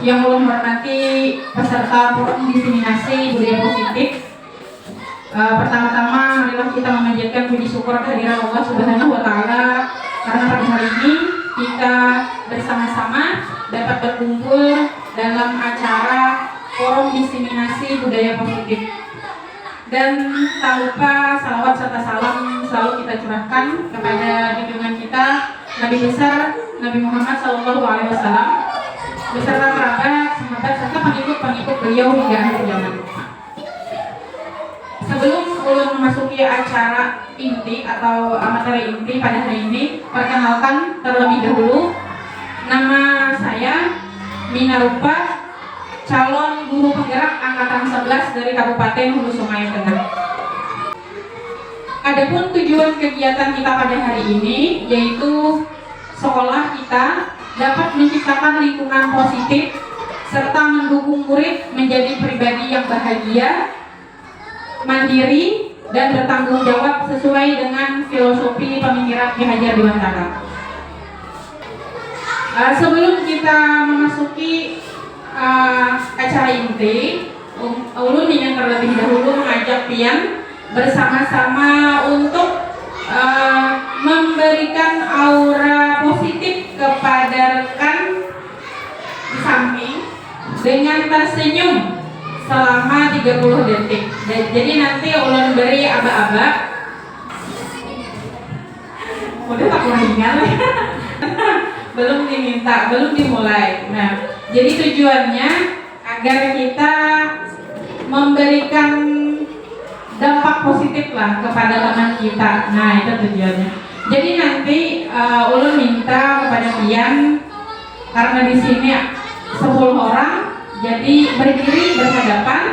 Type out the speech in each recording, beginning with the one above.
Yang ulun hormati peserta forum diseminasi budaya positif. Pertama-tama marilah kita memanjatkan puji syukur kehadiran Allah Subhanahu wa taala karena pada hari ini kita bersama-sama dapat berkumpul dalam acara forum diseminasi budaya positif. Dan tak lupa salawat serta salam selalu kita curahkan kepada junjungan kita Nabi besar Nabi Muhammad SAW beserta kerabat, sahabat serta pengikut-pengikut beliau hingga akhir zaman. Sebelum ulun memasuki acara inti atau materi inti pada hari ini, perkenalkan terlebih dahulu nama saya Mina Rupa, calon guru penggerak angkatan 11 dari Kabupaten Hulu Sungai Tengah. Adapun tujuan kegiatan kita pada hari ini yaitu sekolah kita dapat menciptakan lingkungan positif serta mendukung murid menjadi pribadi yang bahagia, mandiri, dan bertanggung jawab sesuai dengan filosofi pemikiran Ki Hajar Dewantara. Sebelum kita memasuki acara inti, ulun ingin terlebih dahulu mengajak pian bersama-sama untuk memberikan aura positif kepada rekan di samping dengan tersenyum selama 30 detik. Jadi nanti ulun beri aba-aba. Udah tak ingat belum diminta, belum dimulai. Nah, jadi tujuannya agar kita memberikan dampak positif lah kepada teman kita. Nah, itu tujuannya. Jadi nanti ulun minta kepada pian, karena di sini 10 orang, jadi berdiri berhadapan.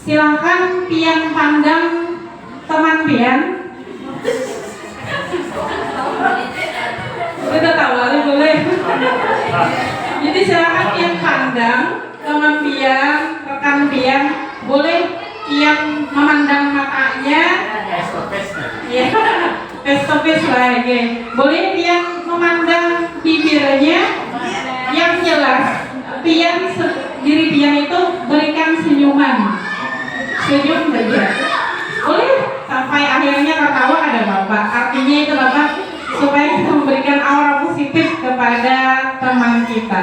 Silakan pian pandang teman pian. Udah tahu boleh. Jadi silakan pian pandang teman pian, rekan pian, boleh pian memandang matanya. Ya, face to face lagi. Boleh pian memandang bibirnya yang jelas. Pian diri pian itu berikan senyuman. Senyum saja. Boleh sampai akhirnya tertawa ada Bapak. Artinya itu Bapak supaya kita memberikan aura positif kepada teman kita.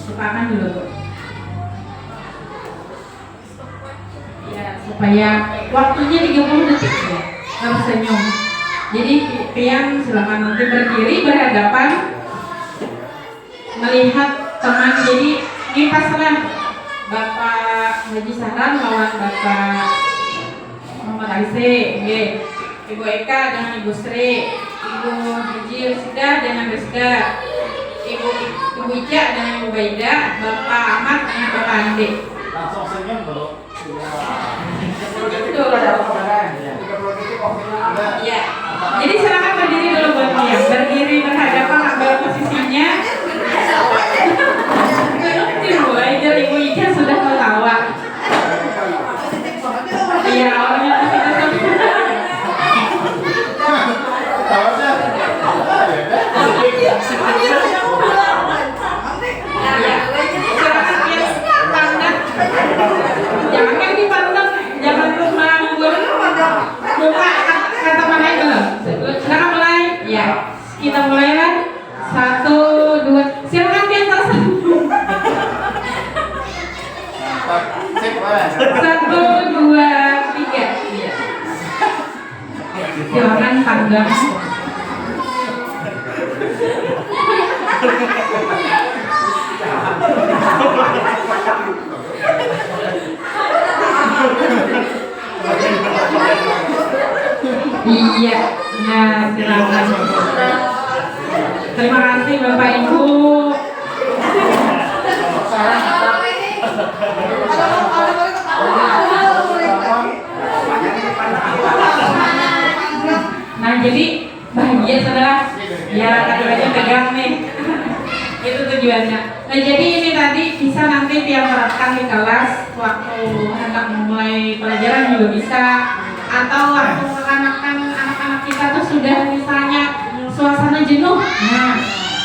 Lupakan dulu Bu. Ya, supaya waktunya 30 detik ya. Tersenyum. Jadi pian silakan nanti berdiri berhadapan melihat teman. Jadi ini pasangan Bapak Haji Sahran lawan Bapak Muhammad Aisyah, Ibu Eka dengan Ibu Sri, Ibu Haji Rusida dengan Rizka, Ibu Ija dengan Ibu Baida, Bapak Ahmad dengan Bapak Andi. Langsung senyum dulu. Iya. Jadi silakan berdiri dulu buat dia. Berdiri berhadapan ambil posisinya. Dimulai dari Ibu Ija sudah tertawa. Iya, orangnya positif. Jangan dipandang, jangan menganggur muka kata mana belum. Silakan mulai. Ya, kita mulai kan. 1, 2. Silakan pian tersenyum. 1, 2, 3. Iya. Silakan pandang. Iya, nah silakan. Terima kasih Bapak Ibu. Nah jadi bahagia saudara. Ya kadang-kadang pegang nih. Itu tujuannya. Nah jadi ini tadi bisa nanti tiap terapkan di kelas waktu hendak memulai pelajaran juga bisa, atau waktu anak-anak kita tuh sudah misalnya suasana jenuh. Nah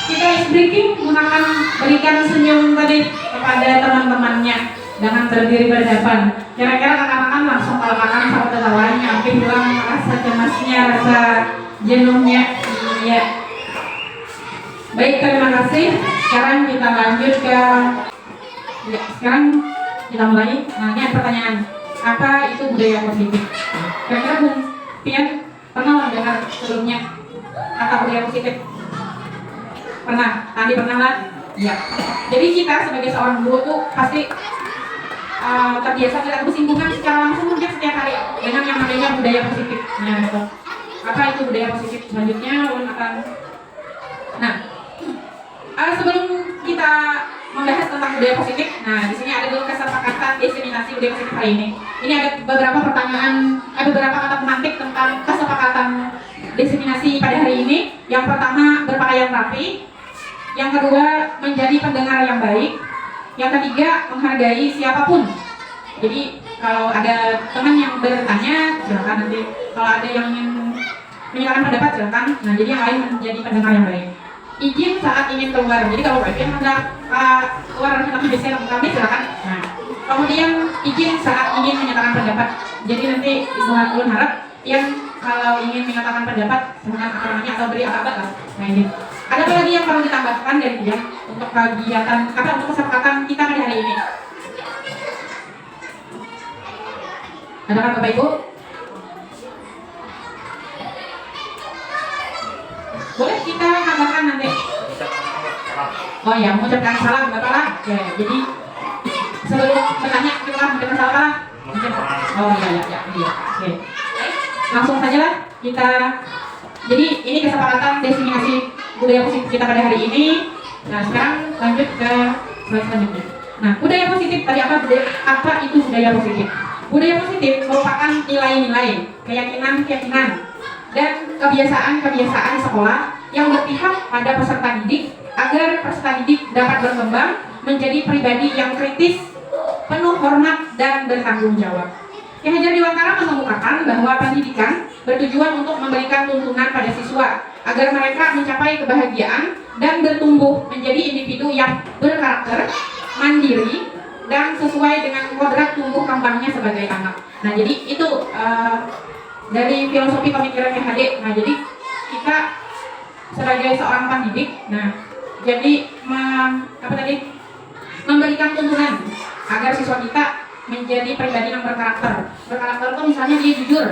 kita breaking, gunakan berikan senyum tadi kepada teman-temannya dengan berdiri berhadapan. Kira-kira kakak-kakak langsung makan sama tertawanya, hampir hilang rasa cemasnya, rasa jenuhnya. Iya. Baik, terima kasih. Sekarang kita lanjut ke sekarang kita mulai. Nah, ini ada pertanyaan. Apa itu budaya positif? Kira-kira Bung Pian pernah dengar sebelumnya kata budaya positif? Pernah? Tadi pernah lah? Iya. Jadi kita sebagai seorang guru tuh pasti terbiasa melihat bersinggungan secara langsung mungkin setiap hari dengan yang namanya budaya positif. Nah, gitu. Apa itu budaya positif? Selanjutnya ulun akan. Nah, sebelum kita membahas tentang budaya positif, nah di sini ada dulu kesepakatan diseminasi budaya positif hari ini. Ini ada beberapa pertanyaan, beberapa kata pemantik tentang kesepakatan diseminasi pada hari ini. Yang pertama, berpakaian rapi. Yang kedua, menjadi pendengar yang baik. Yang ketiga, menghargai siapapun. Jadi kalau ada teman yang bertanya, silakan nanti. Kalau ada yang ingin menyatakan pendapat, silakan. Nah, jadi yang lain menjadi pendengar yang baik. Izin saat ingin keluar. Jadi kalau ingin hendak keluar tentang biasanya kami, silakan. Nah, kemudian izin saat ingin menyatakan pendapat. Jadi nanti Ibu harap yang kalau ingin menyatakan pendapat dengan namanya atau beri akabat lah. Nah, ini. Ada apa lagi yang perlu ditambahkan dari dia untuk kegiatan untuk kesepakatan kita pada hari ini? Ada kan Bapak Ibu? Boleh kita tambahkan nanti. Oh ya, mengucapkan salam Bapak lah. Oke, jadi sebelum bertanya kita mengucapkan salam lah. Oh iya. Oke. Langsung saja lah kita. Jadi ini kesepakatan diseminasi budaya positif kita pada hari ini. Nah, sekarang lanjut ke slide selanjutnya. Nah, budaya positif tadi apa itu budaya positif? Budaya positif merupakan nilai-nilai, keyakinan-keyakinan dan kebiasaan-kebiasaan sekolah yang berpihak pada peserta didik agar peserta didik dapat berkembang menjadi pribadi yang kritis, penuh hormat dan bertanggung jawab. Ki Hajar Dewantara mengemukakan bahwa pendidikan bertujuan untuk memberikan tuntunan pada siswa agar mereka mencapai kebahagiaan dan bertumbuh menjadi individu yang berkarakter, mandiri, dan sesuai dengan kodrat tumbuh kembangnya sebagai anak. Nah, jadi itu dari filosofi pemikiran Ki Hajar. Nah, jadi kita sebagai seorang pendidik, jadi memberikan tuntunan agar siswa kita menjadi pribadi yang berkarakter. Berkarakter itu misalnya dia jujur,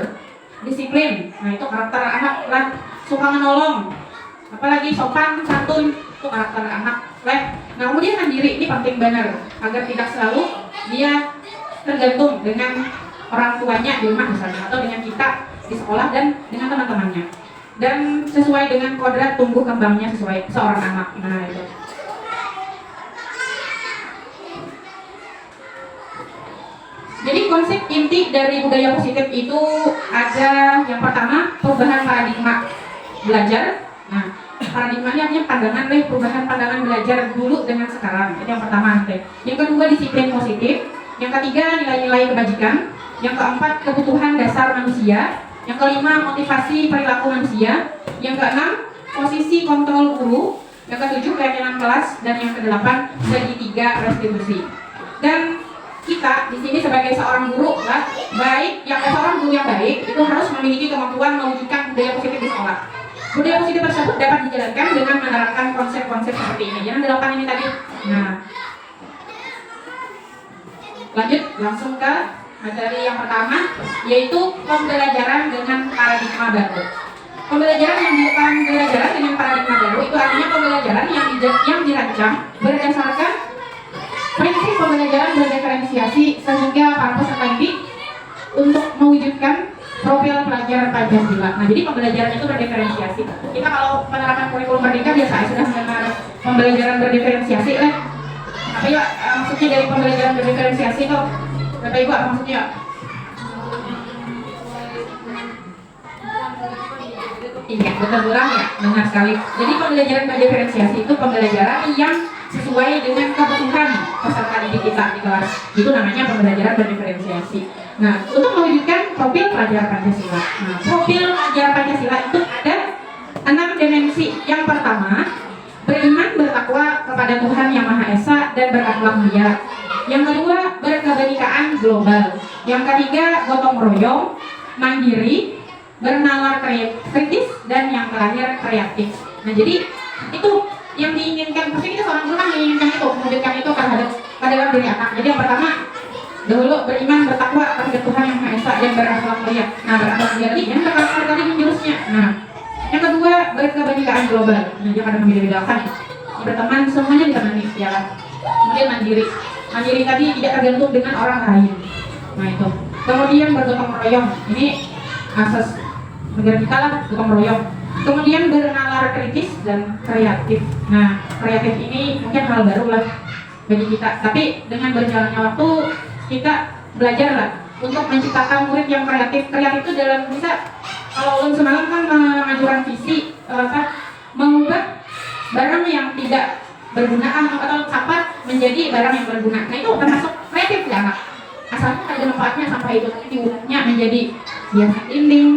disiplin. Nah, itu karakter anak lah. Suka menolong, apalagi sopan, santun, itu karakter anak lah. Nah, kemudian mandiri, ini penting benar agar tidak selalu dia tergantung dengan orang tuanya di rumah misalnya, atau dengan kita di sekolah dan dengan teman-temannya. Dan sesuai dengan kodrat tumbuh kembangnya sesuai seorang anak. Nah, itu. Jadi konsep inti dari budaya positif itu ada yang pertama perubahan paradigma belajar. Nah, paradigmanya artinya pandangan perubahan pandangan belajar dulu dengan sekarang. Itu yang pertama. Yang kedua disiplin positif. Yang ketiga nilai-nilai kebajikan. Yang keempat kebutuhan dasar manusia. Yang kelima motivasi perilaku manusia. Yang keenam posisi kontrol guru. Yang ketujuh keyakinan kelas. Dan yang kedelapan segitiga restitusi. Dan kita di sini sebagai seorang guru seorang guru yang baik itu harus memiliki kemampuan mewujudkan budaya positif di sekolah. Budaya positif tersebut dapat dijalankan dengan menerapkan konsep-konsep seperti ini. Yang 8 ini tadi. Nah, lanjut langsung ke materi yang pertama, yaitu pembelajaran dengan paradigma baru. Pembelajaran dengan paradigma baru itu artinya pembelajaran yang dirancang berdasarkan prinsip pembelajaran berdiferensiasi sehingga para peserta didik untuk mewujudkan profil pelajar Pancasila. Nah, jadi pembelajaran itu berdiferensiasi. Kita kalau penerapan kurikulum merdeka biasa sudah mengenal pembelajaran berdiferensiasi apa ya maksudnya dari pembelajaran berdiferensiasi itu? Bapak Ibu apa maksudnya? Iya, betul ya, benar sekali. Jadi pembelajaran berdiferensiasi itu pembelajaran yang sesuai dengan kebutuhan peserta didik kita di kelas. Itu namanya pembelajaran berdiferensiasi. Nah, untuk mewujudkan profil pelajar Pancasila. Nah, profil pelajar Pancasila itu ada 6 dimensi. Yang pertama, beriman, bertakwa, kepada Tuhan Yang Maha Esa dan berakhlak mulia. Yang kedua, berkebajikan global. Yang ketiga, gotong royong, mandiri, bernalar kritis, dan yang terakhir kreatif. Nah, jadi itu yang diinginkan, pasti kita seorang guru kan menginginkan itu, mewujudkan itu pada dalam diri anak. Jadi yang pertama, dahulu beriman, bertakwa kepada Tuhan Yang Maha Esa dan berakhlak mulia. Nah, berakhlak mulia tadi yang tadi menjurusnya. Nah, yang kedua, berkebajikan global. Nah, dia kadang membeda-bedakan. Berteman semuanya ditemani, ya kan? Kemudian mandiri. Mandiri tadi tidak tergantung dengan orang lain. Nah, itu. Kemudian bergotong royong. Ini asas negara kita lah, gotong royong. Kemudian bernalar kritis dan kreatif. Nah, kreatif ini mungkin hal baru lah bagi kita. Tapi dengan berjalannya waktu, kita belajar lah untuk menciptakan murid yang kreatif. Kreatif itu dalam bisa, kalau ulun semalam kan mengajukan visi, mengubah barang yang tidak berguna atau sampah menjadi barang yang berguna. Nah, itu termasuk kreatif ya, Kak. Asalnya ada manfaatnya sampah itu, tapi diubahnya menjadi hiasan dinding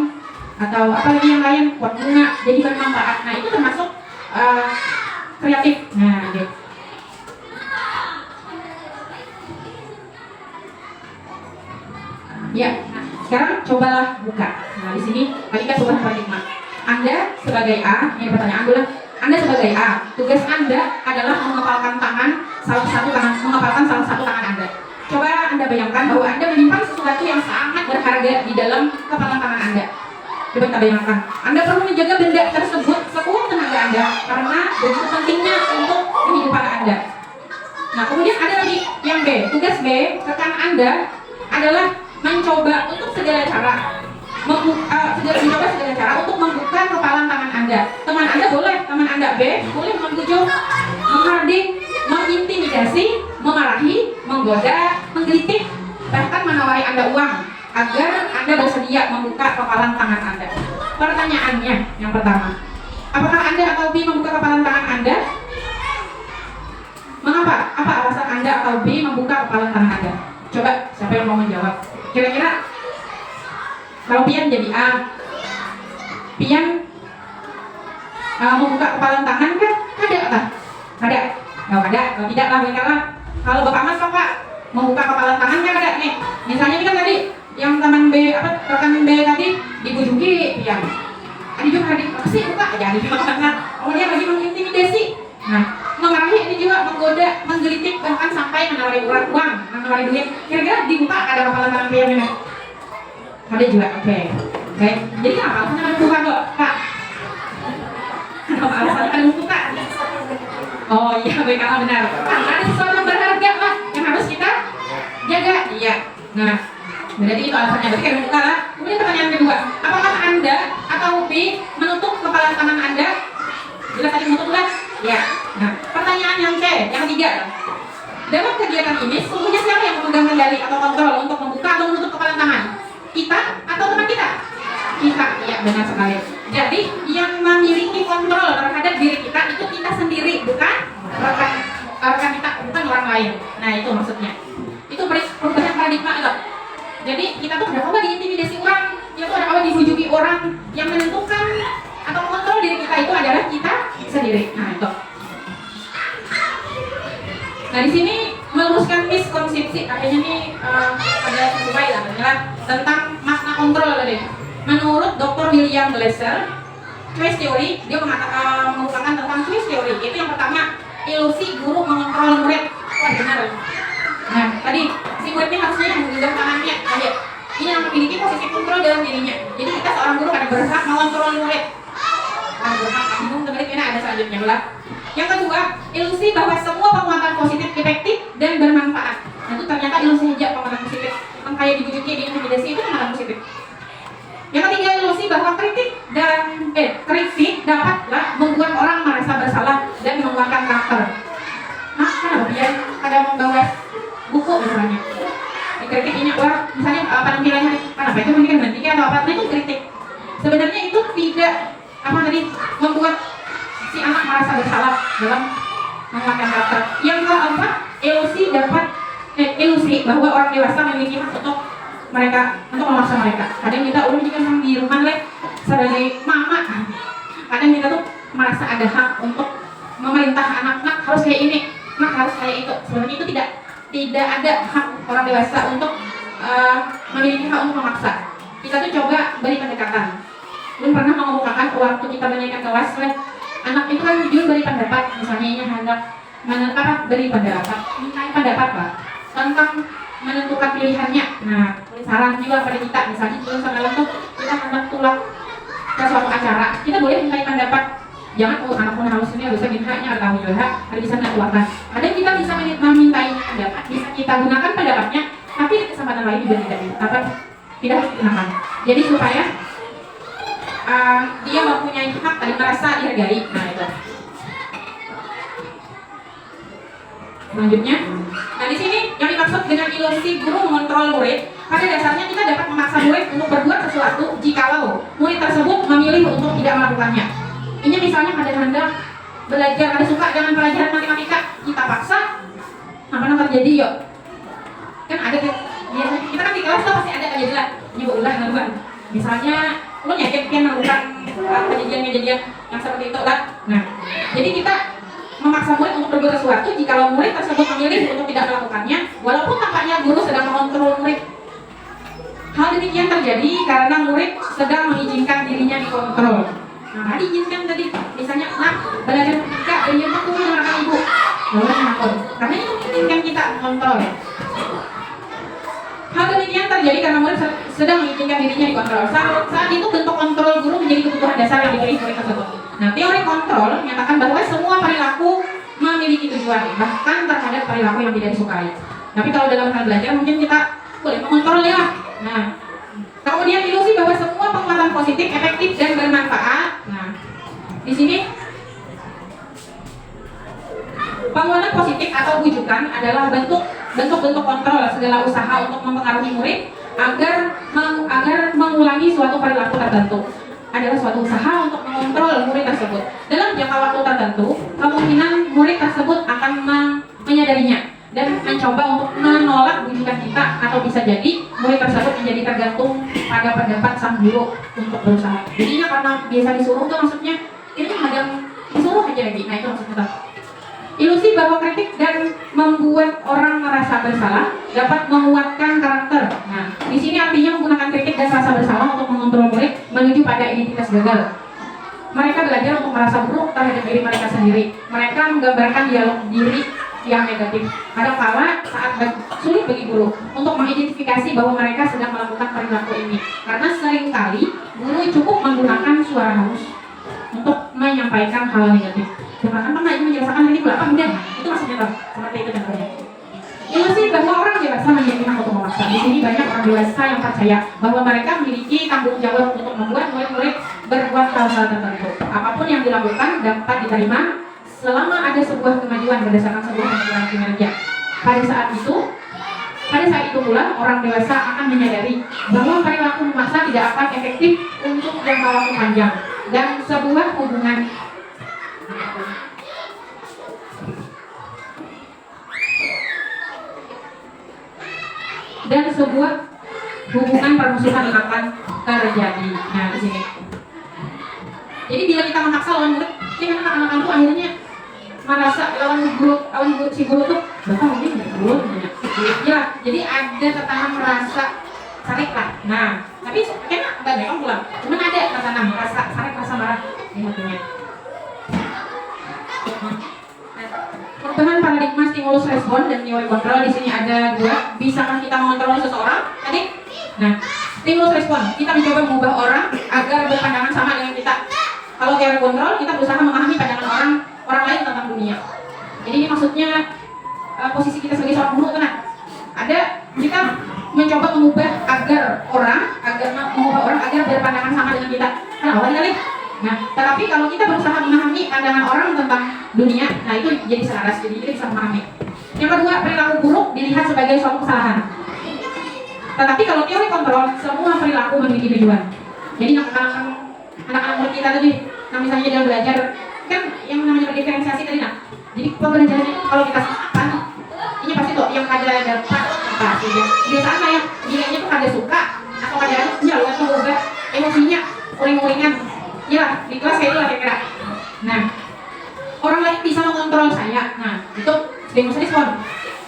atau apa lagi yang lain, pot bunga, jadi bermanfaat. Nah, itu termasuk kreatif. Nah, gitu. Ya, nah, sekarang cobalah buka. Nah, di sini tadi kan sebuah paradigma. Anda sebagai A, ini pertanyaan dulu. Anda sebagai A, tugas Anda adalah mengepalkan salah satu tangan Anda. Coba Anda bayangkan bahwa Anda menyimpan sesuatu yang sangat berharga di dalam kepalan tangan Anda. Coba kita bayangkan, Anda perlu menjaga benda tersebut sekuat tenaga Anda karena begitu pentingnya untuk kehidupan Anda. Nah, kemudian ada lagi yang B. Tugas B, rekan Anda adalah mencoba segala cara untuk membuka kepalan tangan Anda. Teman Anda boleh, teman Anda B boleh membujuk, menghardik, mengintimidasi, memarahi, menggoda, menggelitik, bahkan menawari Anda uang agar Anda bersedia membuka kepalan tangan Anda. Pertanyaannya yang pertama, apakah Anda atau B membuka kepalan tangan Anda? Mengapa? Apa alasan Anda atau B membuka kepalan tangan Anda? Coba siapa yang mau menjawab? Kira-kira kalau Pian jadi A, Pian membuka kepalan tangan kan? Ada tak? Ada? Nggak ada? Kalau tidak lah, mereka lah. Kalau Bapak Mas, Bapak membuka kepalan tangannya ada nih. Misalnya ini kan tadi yang teman B, rekan B tadi dibujuki Pian. Ada juga hadir, kasih buka aja, ada juga sangat. Kemudian lagi mengintimidasi. Nah, memarahi ini juga menggoda, menggelitik, bahkan sampai menawari uang, menawari duit. Kira-kira dibuka ada kepalan tangan Pian ini? Ada juga, oke. Jadi apa alasannya ada buka kok, Kak? Apa alasannya ada buka? Oh iya, baiklah, benar. Ada sesuatu yang berharga lah yang harus kita jaga. Iya. Nah, berarti itu alasannya. Berarti kan buka lah. Kemudian pertanyaan kedua, apakah Anda atau B menutup kepalan tangan Anda? Jelas tadi menutup lah? Ya. Nah, pertanyaan yang C, yang ketiga. Dalam kegiatan ini, sesungguhnya siapa yang memegang kendali atau kontrol untuk membuka atau menutup kepalan tangan? Kita atau teman kita? Kita, iya benar sekali. Jadi yang memiliki kontrol terhadap diri kita itu kita sendiri, bukan rekan kita, bukan orang lain. Nah, itu maksudnya. Itu perubahan paradigma loh. Jadi kita tuh ada apa diintimidasi orang, ya tuh ada apa dibujuki orang. Yang menentukan atau mengontrol diri kita itu adalah kita sendiri. Nah, itu. Nah, di sini meluruskan miskonsepsi, kayaknya nih ada sesuai lah, benar tentang makna kontrol tadi. Menurut Dr. William Glasser, choice theory, dia mengumpulkan tentang choice theory. Itu yang pertama, ilusi guru mengontrol murid. Wah, benar. Nah, tadi si muridnya harusnya yang menggenggam tangannya. Ini yang memiliki posisi kontrol dalam dirinya. Jadi kita seorang guru ada berhak mengontrol murid. Berhak, bingung teman-teman, ada selanjutnya lah. Yang kedua, ilusi bahwa semua penguatan positif efektif dan bermanfaat. Nah, itu ternyata ilusi aja penguatan positif. Yang kayak dibujuki, diintimidasi itu penguatan positif. Yang ketiga, ilusi bahwa kritik dapatlah membuat orang merasa bersalah dan mengeluarkan karakter. Nah, kenapa dia ada membawa buku misalnya? Kritik ini, wah, misalnya penampilannya, kenapa itu mungkin berhenti atau apa? Nah, itu kritik. Sebenarnya itu tidak membuat si anak merasa bersalah dalam mengeluarkan karakter. Yang keempat, ilusi bahwa orang dewasa memiliki hak untuk memaksa mereka. Kadang kita juga di rumah sebagai mama, kadang kita tuh merasa ada hak untuk memerintah anak harus kayak ini, anak harus kayak itu. Sebenarnya itu tidak ada hak orang dewasa untuk memiliki hak untuk memaksa. Kita tuh coba beri pendekatan. Belum pernah mengemukakan waktu kita menaikkan kelas, anak itu kan jujur beri pendapat, misalnya ini hendak beri pendapat, minta pendapat lah tentang menentukan pilihannya. Nah, saran juga pada kita, misalnya sebelum semalam tuh kita hendak tulak ke suatu acara, kita boleh minta pendapat. Jangan anak pun harus ini harusnya gini, tahu juga, ada bisa menentukan. Ada kita bisa memintai pendapat, bisa kita gunakan pendapatnya, tapi di kesempatan lain juga tidak harus digunakan. Jadi supaya dia mempunyai hak dan merasa dihargai. Nah itu. Selanjutnya, nah di sini yang dimaksud dengan ilusi guru mengontrol murid, pada dasarnya kita dapat memaksa murid untuk berbuat sesuatu jikalau murid tersebut memilih untuk tidak melakukannya. Ini misalnya ada belajar, ada suka dengan pelajaran matematika, kita paksa, apa terjadi yuk? Kan ada biasanya kita kan di kelas tuh pasti ada kejadian nyoba ulang. Misalnya lu nyakitin melakukan kejadian-kejadian yang seperti itu lah. Nah, jadi kita memaksa murid untuk berbuat sesuatu jika murid tersebut memilih untuk tidak melakukannya, walaupun tampaknya guru sedang mengontrol murid. Hal demikian terjadi karena murid sedang mengizinkan dirinya dikontrol. Nah, diizinkan tadi, misalnya, belajar matematika, dia tuh menggunakan ibu, lalu menakut. Karena itu mengizinkan kita kontrol. Hal demikian terjadi karena murid sedang mengizinkan dirinya dikontrol. Saat itu bentuk kontrol guru menjadi kebutuhan dasar yang dimiliki murid tersebut. Nah, teori kontrol menyatakan bahwa semua perilaku memiliki tujuan, bahkan terhadap perilaku yang tidak disukai. Tapi kalau dalam hal belajar mungkin kita boleh mengontrolnya. Nah, kemudian ilusi bahwa semua penguatan positif, efektif dan bermanfaat. Nah, di sini penguatan positif atau bujukan adalah bentuk-bentuk kontrol segala usaha untuk mempengaruhi murid agar mengulangi suatu perilaku tertentu. Adalah suatu usaha untuk mengontrol murid tersebut. Dalam jangka waktu tertentu, kemungkinan murid tersebut akan menyadarinya dan mencoba untuk menolak bujukan kita, atau bisa jadi murid tersebut menjadi tergantung pada pendapat sang guru untuk berusaha. Jadinya karena biasa disuruh tuh maksudnya ini ada disuruh aja lagi. Nah itu maksudnya. Ilusi bahwa kritik dan membuat orang merasa bersalah dapat menguatkan karakter. Nah, di sini artinya menggunakan kritik dan rasa bersalah untuk mengontrol murid menuju pada identitas gagal. Mereka belajar untuk merasa buruk terhadap diri mereka sendiri. Mereka menggambarkan dialog diri yang negatif. Kadang-kala saat sulit bagi guru untuk mengidentifikasi bahwa mereka sedang melakukan perilaku ini, karena seringkali guru cukup menggunakan suara halus untuk menyampaikan hal negatif. Bahkan pernah itu menjelaskan ini berapa mudah, itu maksudnya tuh seperti itu contohnya. Ilusi bahwa orang dewasa memiliki hak untuk memaksa. Di sini banyak orang dewasa yang percaya bahwa mereka memiliki tanggung jawab untuk membuat murid-murid berbuat hal-hal tertentu. Apapun yang dilakukan dapat diterima selama ada sebuah kemajuan berdasarkan sebuah penilaian kinerja. Pada saat itu pula orang dewasa akan menyadari bahwa perilaku memaksa tidak akan efektif untuk jangka waktu panjang dan sebuah hubungan permusuhan akan terjadi. Nah di sini. Jadi bila kita memaksa lawan murid, anak-anak itu akhirnya merasa lawan guru si guru tuh, bapak ini nggak guru, ya. Jadi ada tertanam merasa sarik lah. Nah, tapi kayaknya nggak gampang pulang. Cuman ada tertanam rasa sarik, rasa marah di hatinya. Perubahan paradigma stimulus respon dan teori kontrol di sini ada dua. Bisakah kita mengontrol seseorang? Tadi, nah, stimulus respon kita mencoba mengubah orang agar berpandangan sama dengan kita. Kalau teori kontrol kita berusaha memahami pandangan orang lain tentang dunia. Jadi ini maksudnya posisi kita sebagai seorang guru, nah, ada kita mencoba mengubah orang agar berpandangan sama dengan kita. Nah, awalnya kali. Nah, tetapi kalau kita berusaha memahami pandangan orang tentang dunia, nah itu jadi selaras, jadi kita bisa memahami. Yang kedua, perilaku buruk dilihat sebagai suatu kesalahan. Tetapi kalau teori kontrol, semua perilaku memiliki tujuan. Jadi anak-anak murid kita tadi, nah misalnya dia belajar, kan yang namanya berdiferensiasi tadi, nah, jadi pembelajarannya itu kalau kita apa, ini pasti tuh yang ada dapat apa sih? Biasaan saya, nilainya tuh ada suka atau ada nyala atau berubah emosinya, uring-uringan. Ya, di kelas kayak itu lah kira-kira. Nah, orang lain bisa berbahaya. Nah, itu stimulus respon.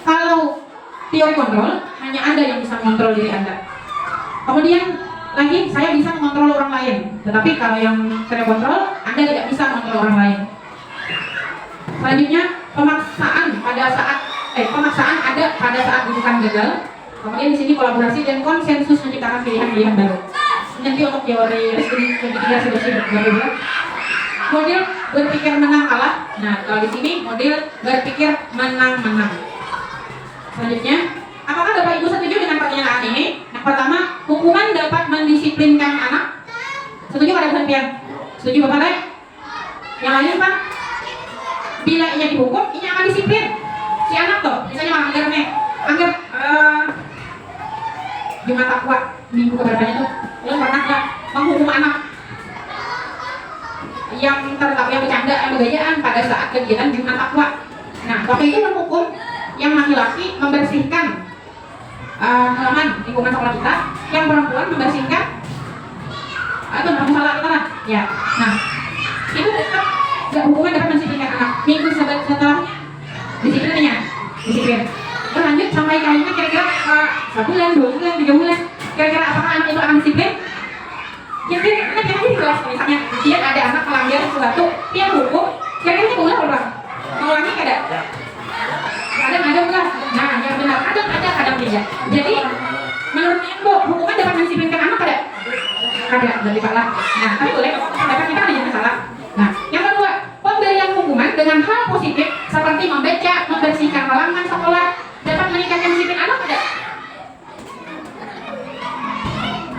Kalau teori kontrol, hanya Anda yang bisa mengontrol diri Anda. Kemudian lagi, saya bisa mengontrol orang lain. Tetapi kalau yang saya kontrol, Anda tidak bisa mengontrol orang lain. Selanjutnya, pemaksaan ada pada saat rujukan gagal. Kemudian di sini kolaborasi dan konsensus menciptakan pilihan-pilihan baru. Nanti untuk teori restriktivitas berbeda. Model berpikir menang kalah. Nah, kalau di sini model berpikir menang-menang. Selanjutnya, apakah Bapak Ibu setuju dengan pertanyaan ini? Yang pertama, hukuman dapat mendisiplinkan anak. Setuju pada penelitian? Setuju Bapak Rek? Yang lain Pak? Bila ia dihukum, ini akan disiplin. Si anak tuh, misalnya anggar nih, anggar Jumat Takwa minggu keberapanya tuh, lo pernah nggak menghukum anak yang tertawa, yang bercanda, yang bergayaan pada saat kegiatan Jumat Takwa? Nah, waktu itu menghukum yang laki-laki membersihkan halaman lingkungan sekolah kita, yang perempuan membersihkan itu salah kita lah, ya. Nah, itu tetap hukuman dapat mendisiplinkan anak. Minggu setelahnya disiplin. Berlanjut sampai kayaknya kira-kira 1 bulan, 2 bulan, 3 bulan. Kira-kira apakah anak itu akan disiplin? Kira-kira di kelas misalnya dia ada anak melanggar sesuatu, dia hukum, kira-kira dia ulang apa? Mengulangi kada? Kadang-kadang lah. Nah, yang benar kadang tidak. Jadi menurut Bu, hukuman dapat mendisiplinkan anak kada? Kada, dari Pak lah. Nah, tapi boleh dapat kita ada yang salah. Nah, yang kedua, pemberian hukuman dengan hal positif seperti membaca, membersihkan halaman sekolah dapat meningkatkan disiplin anak ada?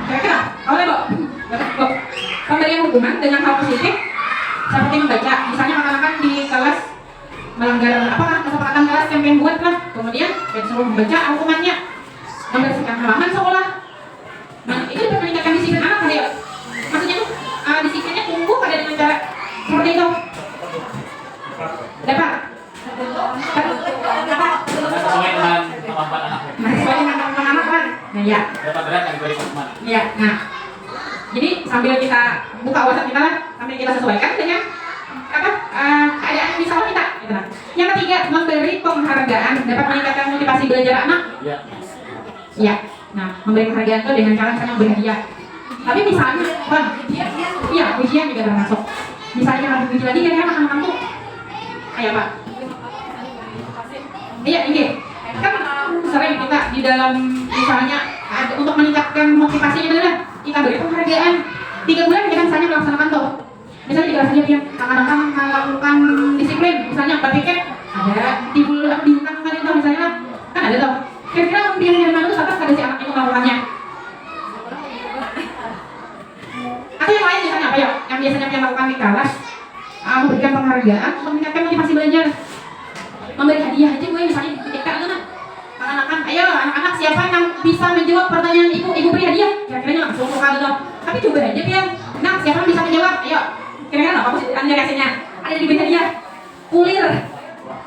Kira-kira, boleh Bu? Pemberian hukuman dengan hal positif seperti membaca, misalnya anak-anak di kelas melanggar kesepakatan kelas yang pengen buat lah, kemudian disuruh membaca hukumannya, membersihkan halaman sekolah. Nah, itu dapat meningkatkan disiplin anak ada ya? Maksudnya tuh disiplinnya tumbuh pada dengan cara seperti itu. Dapat? Sesuai dengan kemampuan anak. Sesuai dengan kemampuan anak kan? Nah, ya. Dapat berat dan diberi hukuman. Iya. Nah, jadi sambil kita buka WhatsApp kita lah, sambil kita sesuaikan dengan keadaan yang bisa kita. Gitu. Yang ketiga, memberi penghargaan dapat meningkatkan motivasi belajar anak. Iya. Iya. Nah, memberi penghargaan itu dengan cara misalnya memberi hadiah. Tapi misalnya, Bang, iya, ujian juga termasuk. Misalnya harus uji lagi, kira-kira makan-makan tuh. Ayo Pak. Iya, ini kan sering kita di dalam misalnya ada, untuk meningkatkan motivasinya adalah kita beri penghargaan 3 bulan kita misalnya melaksanakan tuh. Misalnya 3 saja dia akan melakukan disiplin, misalnya berpikir ada di bulan diundang kali itu misalnya kan ada tuh. Kira-kira pilihan dari mana tuh atas ada si anak itu melakukannya. Atau yang lain misalnya apa ya? Yang biasanya dia lakukan di kelas, memberikan penghargaan, meningkatkan motivasi belajar, memberi hadiah aja gue misalnya ketika anak-anak, ayo anak-anak siapa yang bisa menjawab pertanyaan ibu beri hadiah, kira-kira langsung lokal gitu. Tapi coba aja dia, nah siapa yang bisa menjawab, ayo kira-kira apa sih anda kasihnya? Ada di beri hadiah, kulir.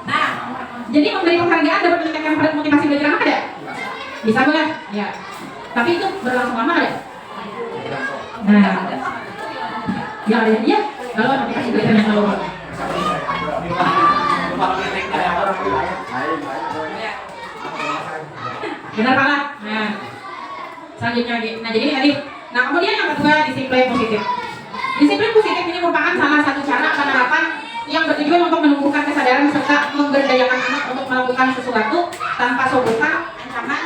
Nah, jadi memberi penghargaan dapat meningkatkan motivasi belajar anak ada? Bisa boleh? Ya. Tapi itu berlangsung lama ada? Nah, yang ada hadiah, kalau motivasi belajar yang selalu. Benar Pak? Nah, selanjutnya lagi. Nah, jadi ini tadi. Nah, kemudian yang kedua, disiplin positif. Disiplin positif ini merupakan salah satu cara penerapan yang bertujuan untuk menumbuhkan kesadaran serta memberdayakan anak untuk melakukan sesuatu tanpa sogokan, ancaman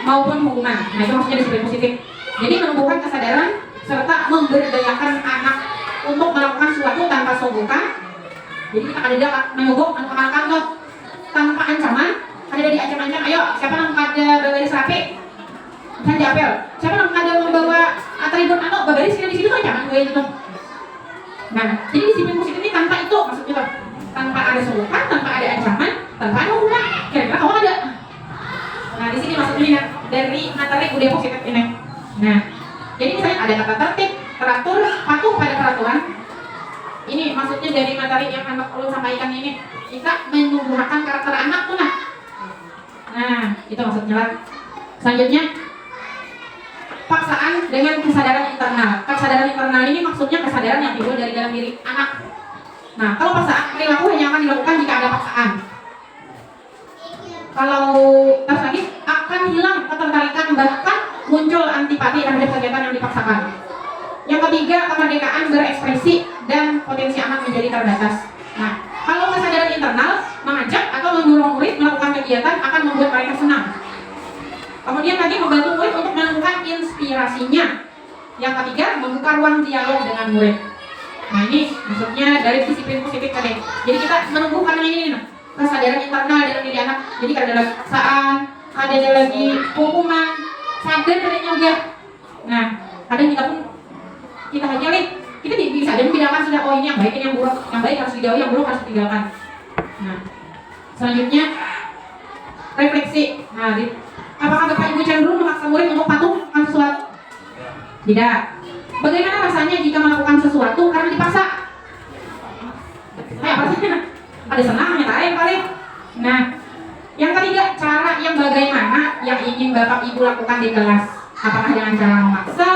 maupun hukuman. Nah, itu maksudnya disiplin positif. Jadi menumbuhkan kesadaran serta memberdayakan anak untuk melakukan sesuatu tanpa sogokan. Jadi kita ada menyogok anak-anak tuh tanpa ancaman. Ada diancam-ancam, ayo siapa yang kada berbaris rapi? Misalnya diapel, siapa yang kada membawa atribut berbaris di situ tuh ancaman gue gitu. Nah, jadi disiplin positif ini tanpa itu maksudnya tuh, tanpa ada sogokan, tanpa ada ancaman, tanpa ada hukuman. Kira-kira kamu ada? Nah, di sini maksudnya dari materi budaya positif ini. Nah, jadi misalnya ada tata tertib, teratur, patuh pada peraturan. Ini maksudnya dari materi yang anak perlu sampaikan ini, kita menumbuhkan karakter anak tuh nah. Nah, itu maksudnya lah. Selanjutnya, paksaan dengan kesadaran internal. Kesadaran internal ini maksudnya kesadaran yang timbul dari dalam diri anak. Nah, kalau paksaan, perilaku hanya akan dilakukan jika ada paksaan. Kalau terus lagi akan hilang ketertarikan, bahkan muncul antipati terhadap kegiatan yang dipaksakan. Yang ketiga, kemerdekaan berekspresi dan potensi anak menjadi terbatas. Nah, kalau kesadaran internal mengajak atau mendorong murid melakukan kegiatan akan membuat mereka senang. Kemudian lagi membantu murid untuk menemukan inspirasinya. Yang ketiga, membuka ruang dialog dengan murid. Nah, ini maksudnya dari disiplin positif tadi. Jadi kita menumbuhkan ini nih, kesadaran internal dalam diri anak. Jadi ada lagi paksaan, ada lagi hukuman, sadar dari juga. Nah, kadang kita hanya lihat, kita bisa dan membedakan sudah, oh ini yang baik, ini yang buruk, yang baik harus dijauhi, yang buruk harus ditinggalkan. Nah, selanjutnya refleksi. Nah, apakah Bapak Ibu cenderung memaksa murid untuk patuh melakukan sesuatu? Tidak. Bagaimana rasanya jika melakukan sesuatu karena dipaksa? Apa sih? Ada senangnya lain paling. Nah, yang ketiga, cara yang bagaimana yang ingin Bapak Ibu lakukan di kelas? Apakah dengan cara memaksa?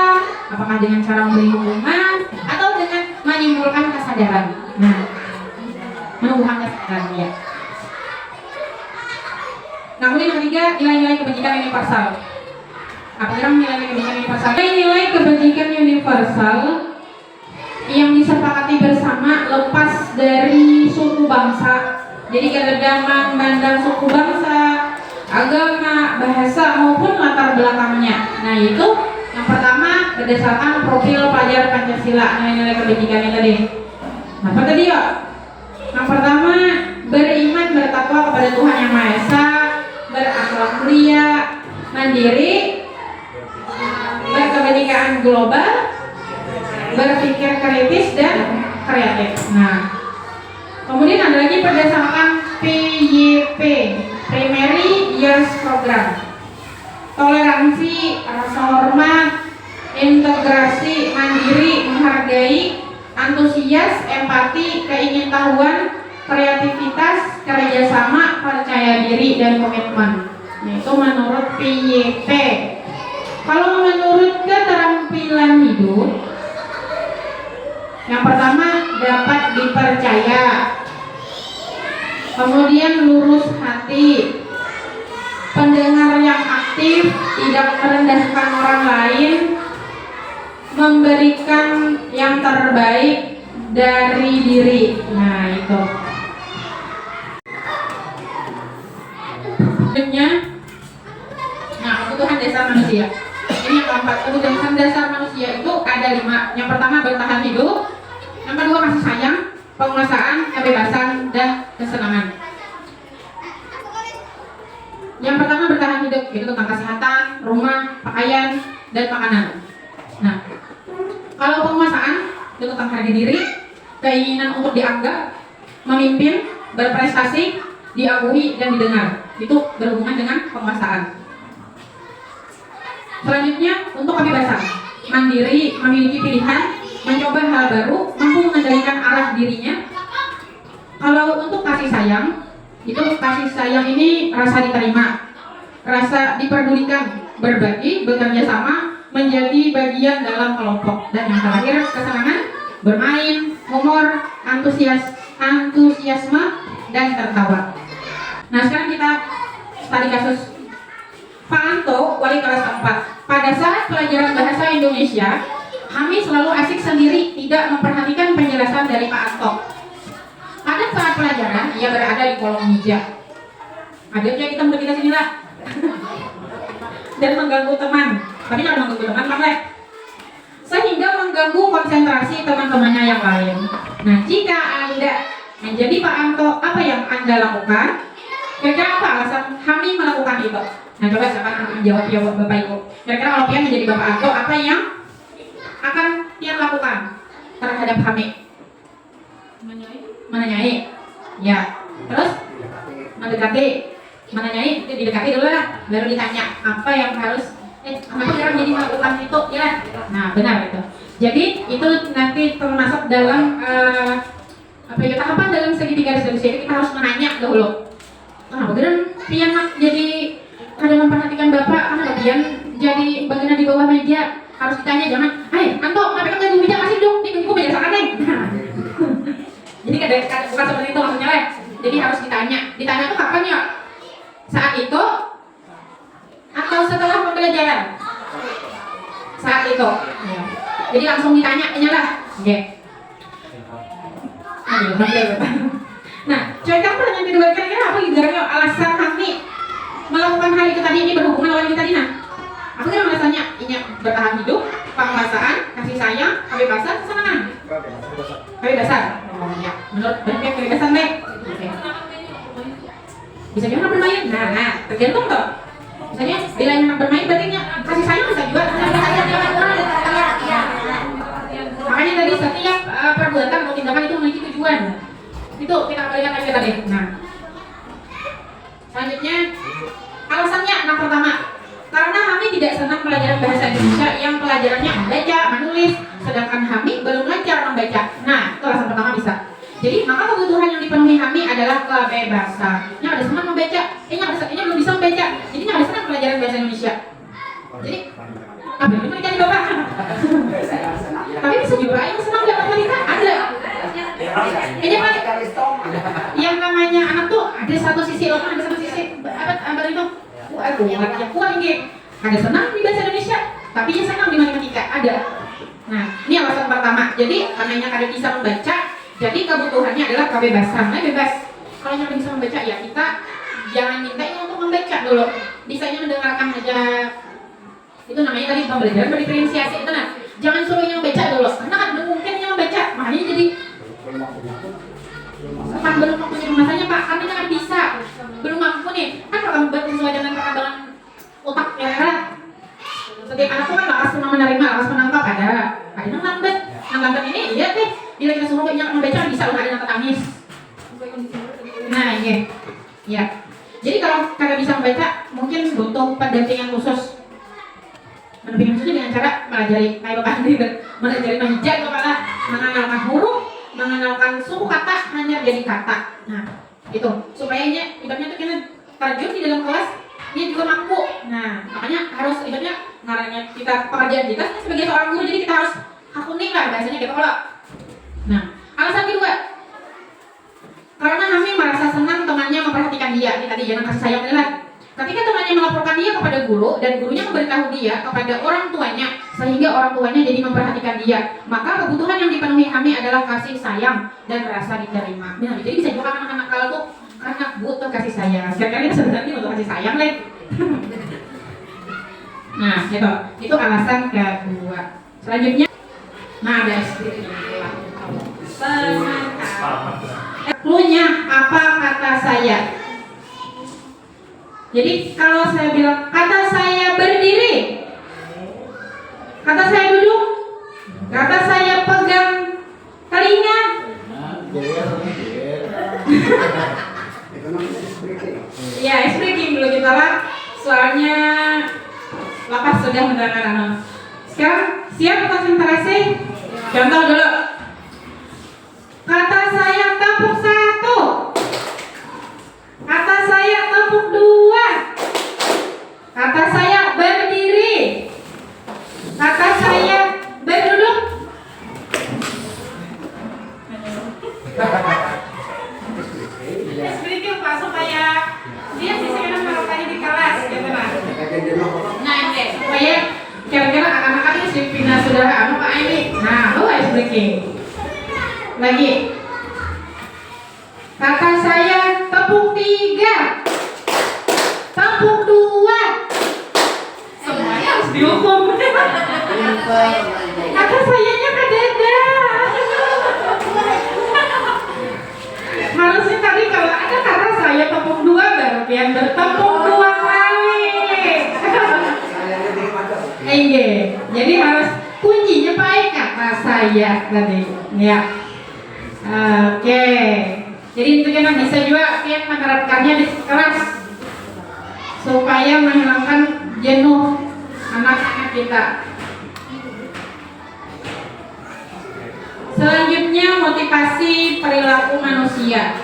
Apakah dengan cara memberi hukuman? Atau dengan menimbulkan kesadaran? Nah, menumbuhkan kesadaran ya. Nah, kemudian yang ketiga, nilai-nilai kebajikan universal. Apa kira nilai kebajikan universal? Nilai kebajikan universal yang disepakati bersama lepas dari suku bangsa. Jadi keragaman mandang suku bangsa, agama, bahasa maupun latar belakangnya. Nah, itu yang pertama berdasarkan profil pelajar Pancasila, nilai-nilai kebajikannya tadi. Nah, apa tadi ya? Yang pertama, beriman bertakwa kepada Tuhan Yang Maha Esa, berakhlak mulia, mandiri, berkebajikan global, berpikir kritis dan kreatif. Nah, kemudian ada lagi berdasarkan PYP, Primary Years Program. Toleransi, rasa hormat, integrasi, mandiri, menghargai, antusias, empati, keingintahuan, kreativitas, kerjasama, percaya diri, dan komitmen. Itu menurut PYP. Kalau menurut keterampilan hidup, yang pertama dapat dipercaya, kemudian lurus hati, pendengar yang aktif, tidak merendahkan orang lain, memberikan yang terbaik dari diri. Nah, itu. Nah, kebutuhan dasar manusia. Ini yang keempat, kebutuhan dasar manusia itu ada 5. Yang pertama bertahan hidup, yang kedua kasih sayang, penguasaan, kebebasan, dan kesenangan. Yang pertama bertahan hidup, itu tentang kesehatan, rumah, pakaian, dan makanan. Nah, kalau penguasaan itu tentang harga diri, keinginan untuk dianggap, memimpin, berprestasi, diakui, dan didengar. Itu berhubungan dengan penguasaan. Selanjutnya untuk kebebasan, mandiri, memiliki pilihan, mencoba hal baru, mampu mengendalikan arah dirinya. Kalau untuk kasih sayang, itu kasih sayang ini rasa diterima, rasa diperdulikan, berbagi, bekerja sama, menjadi bagian dalam kelompok. Dan yang terakhir kesenangan, bermain, humor, antusiasme, dan tertawa. Nah, sekarang kita tadi kasus Pak Anto, wali kelas 4. Pada saat pelajaran bahasa Indonesia, kami selalu asik sendiri, tidak memperhatikan penjelasan dari Pak Anto. Pada saat pelajaran, ia berada di kolong meja. Ada aja kita murid kita sini lah. Dan mengganggu teman. Tapi jangan mengganggu teman, pakai. Sehingga mengganggu konsentrasi teman-temannya yang lain. Nah, jika Anda menjadi Pak Anto, apa yang Anda lakukan? Kira-kira apa alasan kami melakukan itu? Nah, coba silakan menjawab ya Bapak Ibu. Kira-kira kalau Pian menjadi Bapak Anto, apa yang akan Pian lakukan terhadap kami? Menanyai. Ya. Terus mendekati. Menanyai, itu didekati dulu lah, baru ditanya apa yang harus kenapa kira menjadi melakukan itu, ya. Nah, benar itu. Jadi itu nanti termasuk dalam tahapan dalam segitiga resolusi. Kita harus menanya dahulu. Kenapa kira Pian jadi ada memperhatikan Bapak, kan bagian jadi bagian di bawah meja, harus ditanya, jangan, hai Anto, kenapa kamu di meja, kasih dong, ini buku meja sangat neng. Jadi Jadi harus ditanya. Ditanya tuh kapan ya? Saat itu atau setelah pembelajaran? Saat itu. Ya. Jadi langsung ditanya, lah. Oke. Nah, contoh pertanyaan kedua, kira-kira apa ibaratnya alasan kami melakukan hal itu tadi, ini berhubungan dengan tadi nah? Apa kira alasannya? Ini bertahan hidup, penguasaan, kasih sayang, kebebasan, kesenangan. Kebebasan. Oh, ya. Menurut banyak kebebasan deh. Oke. Bisa juga anak bermain. Nah, tergantung tuh. Misalnya bila anak bermain berarti kasih sayang bisa juga. Makanya tadi setiap perbuatan atau tindakan itu memiliki tujuan. Itu kita lihat aja tadi. Nah, selanjutnya alasannya yang pertama, karena Hami tidak senang pelajaran bahasa Indonesia yang pelajarannya membaca, menulis, sedangkan Hami belum lancar membaca. Nah, itu alasan pertama bisa. Jadi maka kebutuhan yang dipenuhi Hami adalah kebebasan. Yang ada senang membaca, yang belum bisa membaca, jadi yang ada senang pelajaran bahasa Indonesia. Jadi apa yang diberikan Bapak? Tapi bisa juga yang senang dapat wanita ada. Ini Pak, yang namanya anak tuh ada satu sisi lemah, ada satu sisi apa itu? Yang kuat ini. Ada senang di bahasa Indonesia, tapi yang senang di matematika ada. Nah, ini alasan pertama. Jadi karenanya kada bisa membaca, jadi kebutuhannya adalah kebebasan. Nah, bebas. Kalau yang bisa membaca ya kita jangan minta untuk membaca dulu. Bisanya mendengarkan aja. Itu namanya tadi pembelajaran berdiferensiasi itu nah. Jangan suruh yang baca dulu, karena kan mungkin yang membaca, makanya jadi kan belum waktunya masanya Pak, kami kan bisa belum mampu nih, kan kalau sesuai dengan perkembangan otak ya. Setiap anak tuh kan lakas menerima, lakas menangkap ada yang lambat ini iya deh, bila kita suruh yang membaca bisa udah ada yang tangis. Nah iya, ya. Jadi kalau kalian bisa membaca, mungkin butuh pendampingan khusus. Pendampingan khususnya dengan cara mengajari kayak Bapak gitu, mengajari menghijab kepala, mengenalkan huruf, mengenalkan suku kata hanya jadi kata. Nah, itu supaya ibaratnya tuh kita terjun di dalam kelas, dia juga mampu. Nah, makanya harus ibaratnya ngarangnya kita pekerjaan kita sebagai seorang guru, jadi kita harus hakuning lah bahasanya gitu kalau. Nah, alasan kedua, karena Hami merasa senang temannya memperhatikan dia. Ini tadi jangan kasih sayang adalah ketika temannya melaporkan dia kepada guru dan gurunya memberitahu dia kepada orang tuanya sehingga orang tuanya jadi memperhatikan dia, maka kebutuhan yang dipenuhi Hami adalah kasih sayang dan rasa diterima. Nah, jadi bisa juga anak-anak kalau tuh karena butuh kasih sayang. Sekali-kali sebenarnya untuk kasih sayang deh. Nah, gitu. Itu alasan kedua. Selanjutnya, nah ada cluenya apa kata saya? Jadi kalau saya bilang kata saya berdiri, kata saya duduk, kata saya pegang telinga. Ya, ice breaking dulu kita lah. Soalnya lapas sudah mendengar. Sekarang siap konsentrasi. Contoh dulu. Kata saya tepuk 1. Kata saya tepuk 2. Kata saya berdiri. Kata saya berduduk. Sedikit Pak supaya dia bisa menerapkannya di kelas, gitu Pak. Nah ini supaya kira-kira anak-anak ini disiplina sudah apa Pak ini. Nah, ice breaking. Lagi. Kata saya tepuk 3. Tepuk 2. Semuanya harus dihukum. Kata sayanya ke dada. Harusnya tadi kalau ada kata saya tepuk 2 baru yang bertepuk 2 kali. Jadi harus kuncinya pakai kata saya tadi. Ya. Oke. Jadi itu kan bisa juga kita menerapkannya di kelas supaya menghilangkan jenuh anak-anak kita. Selanjutnya motivasi perilaku manusia.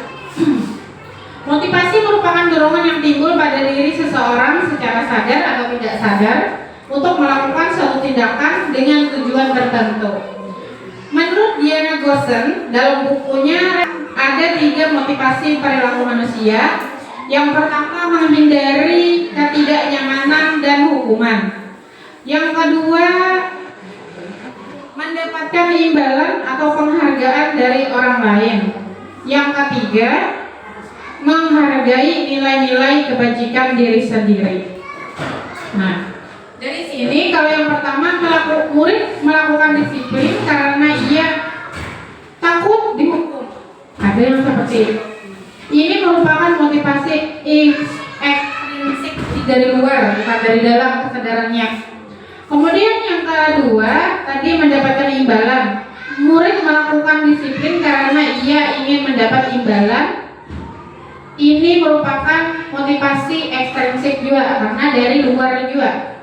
Motivasi merupakan dorongan yang timbul pada diri seseorang secara sadar atau tidak sadar untuk melakukan suatu tindakan dengan tujuan tertentu. Menurut Diana Gossen dalam bukunya ada 3 motivasi perilaku manusia. Yang pertama, menghindari ketidaknyamanan dan hukuman. Yang kedua, mendapatkan imbalan atau penghargaan dari orang lain. Yang ketiga, menghargai nilai-nilai kebajikan diri sendiri. Nah, dari sini kalau yang pertama, murid melakukan disiplin karena ia takut dihukum. Ada yang seperti ini merupakan motivasi ekstrinsik dari luar, bukan dari dalam kesadarannya. Kemudian yang kedua, tadi mendapatkan imbalan. Murid melakukan disiplin karena ia ingin mendapat imbalan. Ini merupakan motivasi ekstrinsik juga, karena dari luar juga,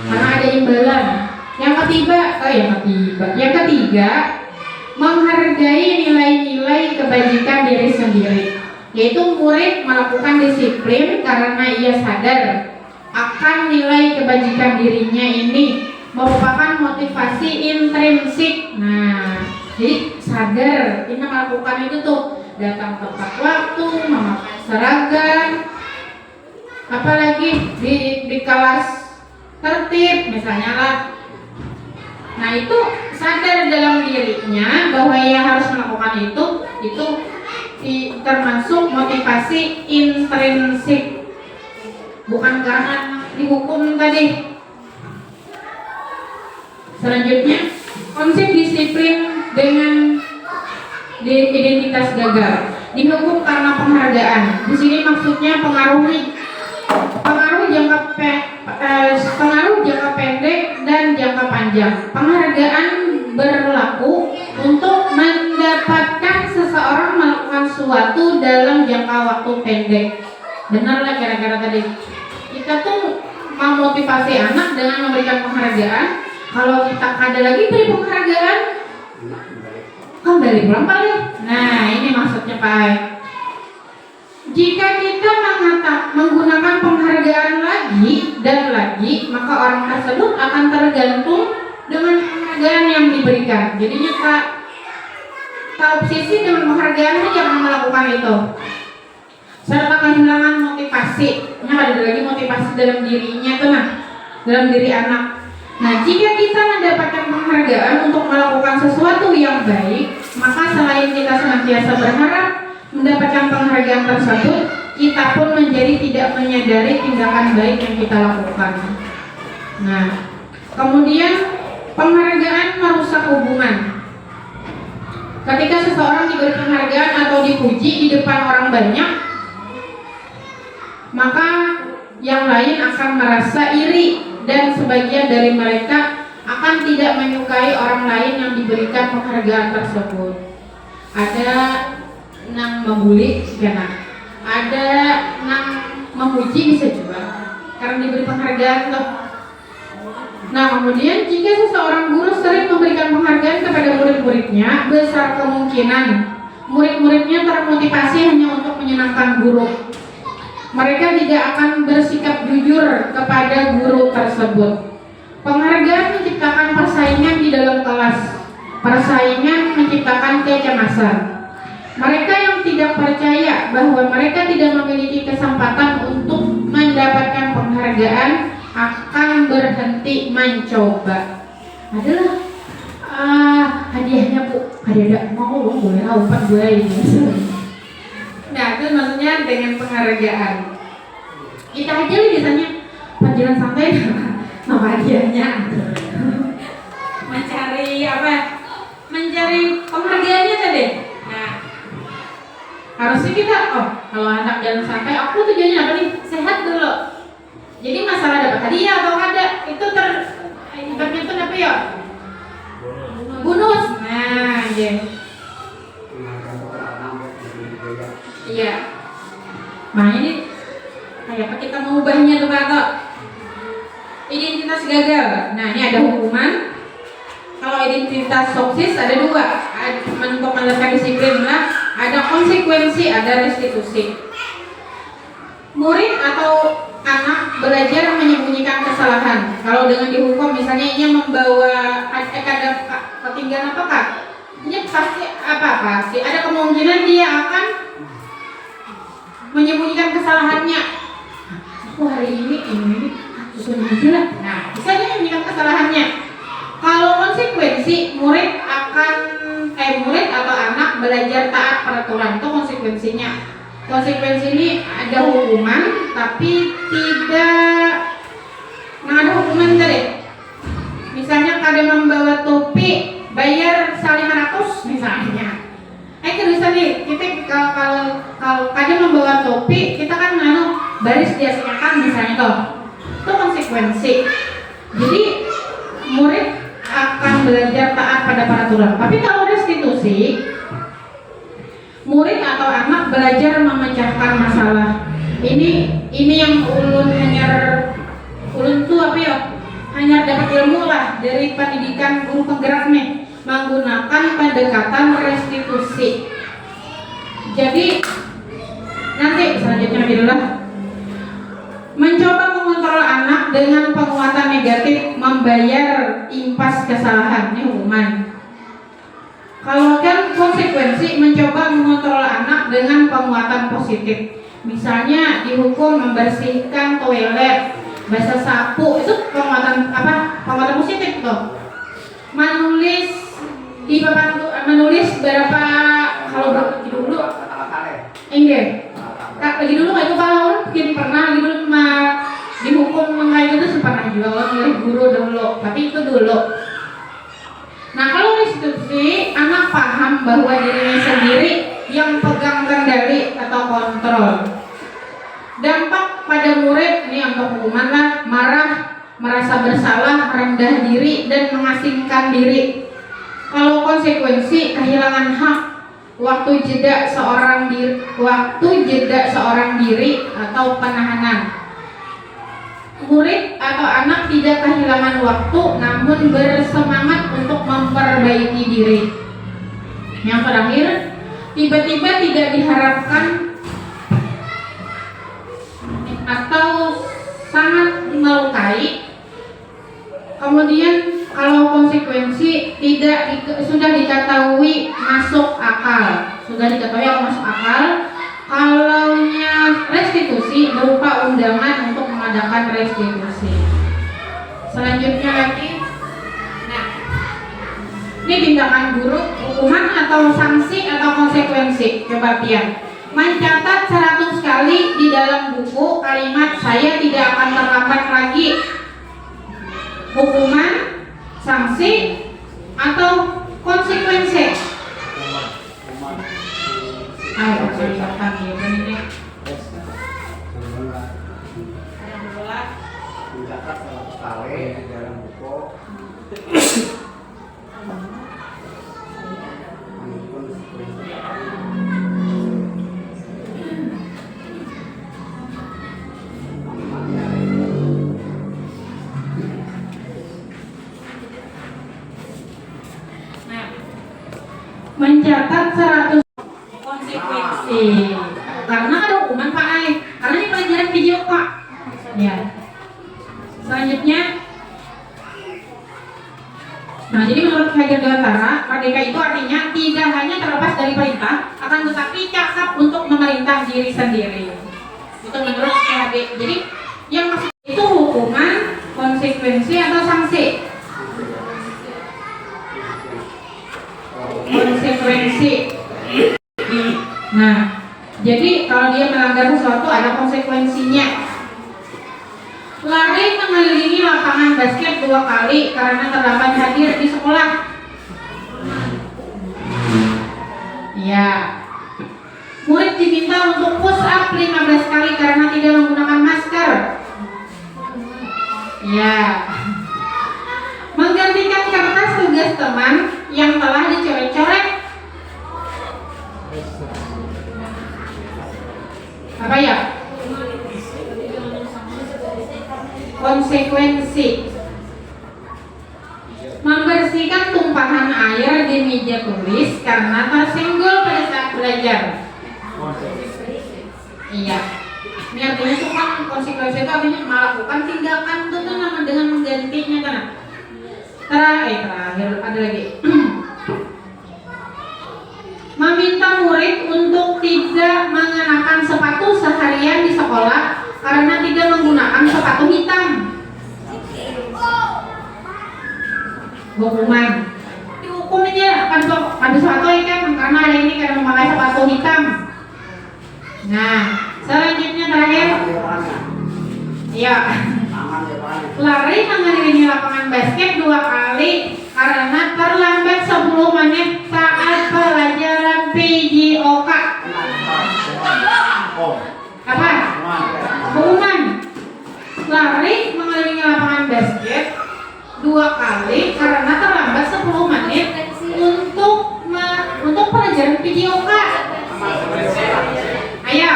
karena ada imbalan. Yang ketiga, menghargai nilai-nilai kebajikan diri sendiri, yaitu murid melakukan disiplin karena ia sadar akan nilai kebajikan dirinya. Ini merupakan motivasi intrinsik. Nah, jadi sadar ini melakukan itu tuh, datang tepat waktu, memakai seragam, apalagi di kelas tertib misalnya lah. Nah, itu sadar dalam dirinya bahwa ia harus melakukan itu termasuk motivasi intrinsik, bukan karena dihukum tadi. Selanjutnya, konsep disiplin dengan identitas gagal. Dihukum karena penghargaan. Di sini maksudnya pengaruh jangka pendek dan jangka panjang. Penghargaan berlaku untuk mendapatkan seseorang melakukan sesuatu dalam jangka waktu pendek. Benar lah kira-kira tadi. Kita tuh memotivasi anak dengan memberikan penghargaan. Kalau kita ada lagi beri penghargaan, kembali pulang balik. Nah, ini maksudnya Pak. Jika kita menggunakan penghargaan lagi dan lagi, maka orang tersebut akan tergantung dengan penghargaan yang diberikan. Jadinya tak obsesi dengan penghargaan, jangan melakukan itu. Serta kehilangan motivasi. Nah, ada lagi motivasi dalam dirinya tuh, dalam diri anak. Nah, jika kita mendapatkan penghargaan untuk melakukan sesuatu yang baik, maka selain kita senantiasa berharap mendapatkan penghargaan tersebut, kita pun menjadi tidak menyadari tindakan baik yang kita lakukan. Nah, kemudian penghargaan merusak hubungan. Ketika seseorang diberi penghargaan atau dipuji di depan orang banyak, maka yang lain akan merasa iri, dan sebagian dari mereka akan tidak menyukai orang lain yang diberikan penghargaan tersebut. Ada nang membuli, ada nang memuji bisa juga karena diberi penghargaan tuh. Nah, kemudian jika seseorang guru sering memberikan penghargaan kepada murid-muridnya, besar kemungkinan murid-muridnya termotivasi hanya untuk menyenangkan guru. Mereka tidak akan bersikap jujur kepada guru tersebut. Penghargaan menciptakan persaingan di dalam kelas. Persaingan menciptakan kecemasan. Mereka yang tidak percaya bahwa mereka tidak memiliki kesempatan untuk mendapatkan penghargaan akan berhenti mencoba. Adalah hadiahnya Bu, hadiah mau boleh umpan gue ini. Nah, itu maksudnya dengan penghargaan. Kita aja biasanya panggilan santai sama hadiahnya. Mencari apa? Mencari penghargaannya tadi. Nah, harusnya kita, kalau anak jalan santai, aku tujuannya apa nih? Sehat dulu. Jadi masalah dapat hadiah atau ada, itu ibaratnya itu apa ya? Bonus. Nah, iya. Nah, ini kayak kita mengubahnya tuh Pak. Identitas gagal. Nah, ini ada hukuman. Kalau identitas sukses ada dua. Untuk menerapkan disiplin lah, ada konsekuensi, ada restitusi. Murid atau anak belajar menyembunyikan kesalahan. Kalau dengan dihukum, misalnya ini membawa ada ketinggalan apa Kak? Ini pasti apa-apa sih, ada kemungkinan dia akan menyembunyikan kesalahannya. Aku hari ini susun aja lah. Nah, bisa dia menyembunyikan kesalahannya. Kalau konsekuensi murid atau anak belajar taat peraturan, itu konsekuensinya. Konsekuensi ini ada hukuman, tapi tidak. Nah, ada hukuman tadi. Misalnya kadang membawa topi, bayar 500 misalnya. Kita nih, kita kalau kadang membawa topi, kita kan baris diasingkan misalnya toh. Itu konsekuensi. Jadi murid akan belajar taat pada peraturan. Tapi kalau restitusi, murid atau anak belajar memecahkan masalah. Ini yang ulun tuh apa ya? Hanya dapat ilmu lah dari pendidikan guru penggerak nih, menggunakan pendekatan restitusi. Jadi nanti selanjutnya adalah mencoba mengontrol anak dengan penguatan negatif, membayar impas kesalahan, ini hukuman. Kalau kan konsekuensi mencoba mengontrol anak dengan penguatan positif, misalnya dihukum membersihkan toilet, basah sapu, itu penguatan penguatan positif tuh. Menulis berapa kalau lagi dulu lagi dulu itu kalau mungkin pernah lagi dulu dihukum kayak gitu pernah juga oleh guru dulu, tapi itu dulu. Nah, kalau restitusi, anak paham bahwa dirinya sendiri yang pegang kendali atau kontrol. Dampak pada murid ini untuk hukuman lah, marah, merasa bersalah, merendah diri, dan mengasingkan diri. Kalau konsekuensi, kehilangan hak, waktu jeda seorang diri atau penahanan. Murid atau anak tidak kehilangan waktu, namun bersemangat untuk memperbaiki diri. Yang terakhir, tiba-tiba tidak diharapkan atau sangat melukai. Kemudian kalau konsekuensi sudah diketahui masuk akal, Kalaunya restitusi berupa undangan untuk mengadakan restitusi. Selanjutnya lagi, nah, ini tindakan buruk, hukuman atau sanksi atau konsekuensi. Coba Pian mencatat 100 kali di dalam buku kalimat "saya tidak akan terlambat lagi". Hukuman, sanksi, atau konsekuensi? Ayo, kami ini. Mencatat 100 kali di dalam buku. Mencatat 100 konsekuensi. Karena ada hukuman Pak Ai. Karena ini pelajaran video Pak. Ya. Selanjutnya, nah jadi menurut Hajar Dewantara, merdeka itu artinya tidak hanya terlepas dari perintah, akan tetapi cakap untuk memerintah diri sendiri. Itu menurut PHD. Jadi yang maksud itu hukuman, konsekuensi atau sanksi? Konsekuensi. Nah, jadi kalau dia melanggar sesuatu ada konsekuensinya. Lari mengelilingi lapangan basket 2 kali karena terlambat hadir di sekolah. Ya. Murid diminta untuk push up 15 kali karena tidak menggunakan masker. Ya. Menggantikan kertas tugas teman yang telah dicoret-coret. Apa ya? Konsekuensi. Membersihkan tumpahan air di meja tulis karena tersenggol pada saat belajar. Iya. Ini artinya itu kan konsekuensi itu artinya melakukan tindakan itu kan dengan menggantinya kan. Terakhir ada lagi. meminta murid untuk tidak mengenakan sepatu seharian di sekolah karena tidak menggunakan sepatu hitam. Hukuman. Dihukum ini pada suatu ikan karena hari ini karena memakai sepatu hitam. Nah, selanjutnya terakhir. Iya. Lari mengelilingi lapangan basket 2 kali karena terlambat 10 menit saat pelajaran PJOK. Apa? Hukuman. Lari mengelilingi lapangan basket 2 kali karena terlambat 10 menit untuk pelajaran PJOK. Ayo.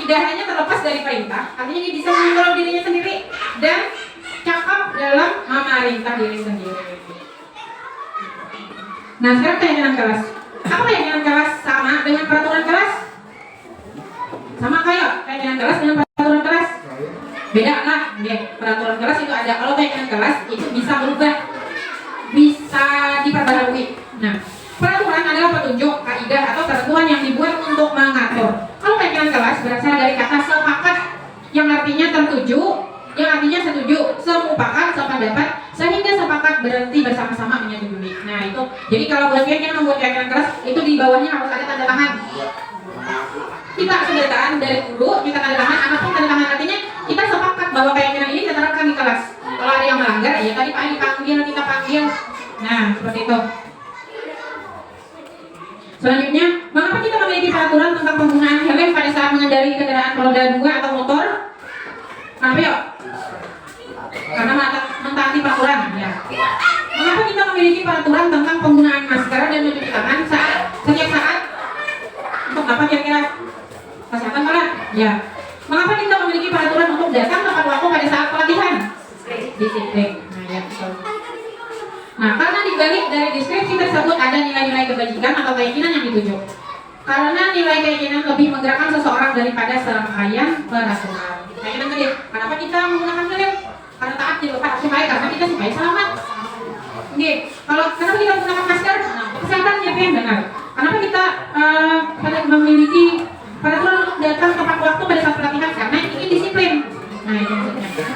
Tidak hanya terlepas dari perintah, artinya dia bisa mengontrol dirinya sendiri dan cakap dalam memerintah diri sendiri. Nah, sekarang keyakinan kelas. Apa keyakinan kelas sama dengan peraturan kelas? Sama kayak keyakinan kelas dengan peraturan kelas? Beda lah. Peraturan kelas itu ada. Kalau keyakinan kelas itu bisa berubah, bisa diperbarui. Nah, peraturan adalah petunjuk, kaidah atau ketentuan yang dibuat untuk mengatur. Kalau keyakinan kelas berasal dari kata sepakat yang artinya tertuju, yang artinya setuju, semupakat, sependapat, sehingga sepakat berarti bersama-sama menyetujui. Nah itu, jadi kalau buat keyakinan membuat keyakinan kelas itu di bawahnya harus ada tanda tangan. Kita seberitaan dari guru, kita tanda tangan, anak pun tanda tangan, artinya kita sepakat bahwa keyakinan ini diterapkan di kelas. Kalau ada yang melanggar, ya tadi Pak dipanggil, kita panggil. Nah seperti itu. Selanjutnya, mengapa kita memiliki peraturan tentang penggunaan helm pada saat mengendarai kendaraan roda 2 atau motor? Kenapa yuk? Karena mentaati peraturan. Ya. Mengapa kita memiliki peraturan tentang penggunaan masker dan mencuci tangan setiap saat? Untuk apa kira-kira? Kesehatan malah? Ya. Mengapa kita memiliki peraturan untuk datang tepat waktu pada saat pelatihan? Disiplin. Nah, ya. Nah, karena dibalik dari deskripsi tersebut ada nilai-nilai kebajikan atau keyakinan yang dituju. Karena nilai keyakinan lebih menggerakkan seseorang daripada serangkaian peraturan. Keyakinan tadi, kenapa kita menggunakan helm? Karena taat di lupa supaya karena kita supaya selamat. Oke, kalau kenapa kita menggunakan masker? Nah, kesehatan ya yang benar. Kenapa kita memiliki peraturan untuk datang tepat waktu pada saat pelatihan? Karena ingin disiplin. Nah, itu maksudnya.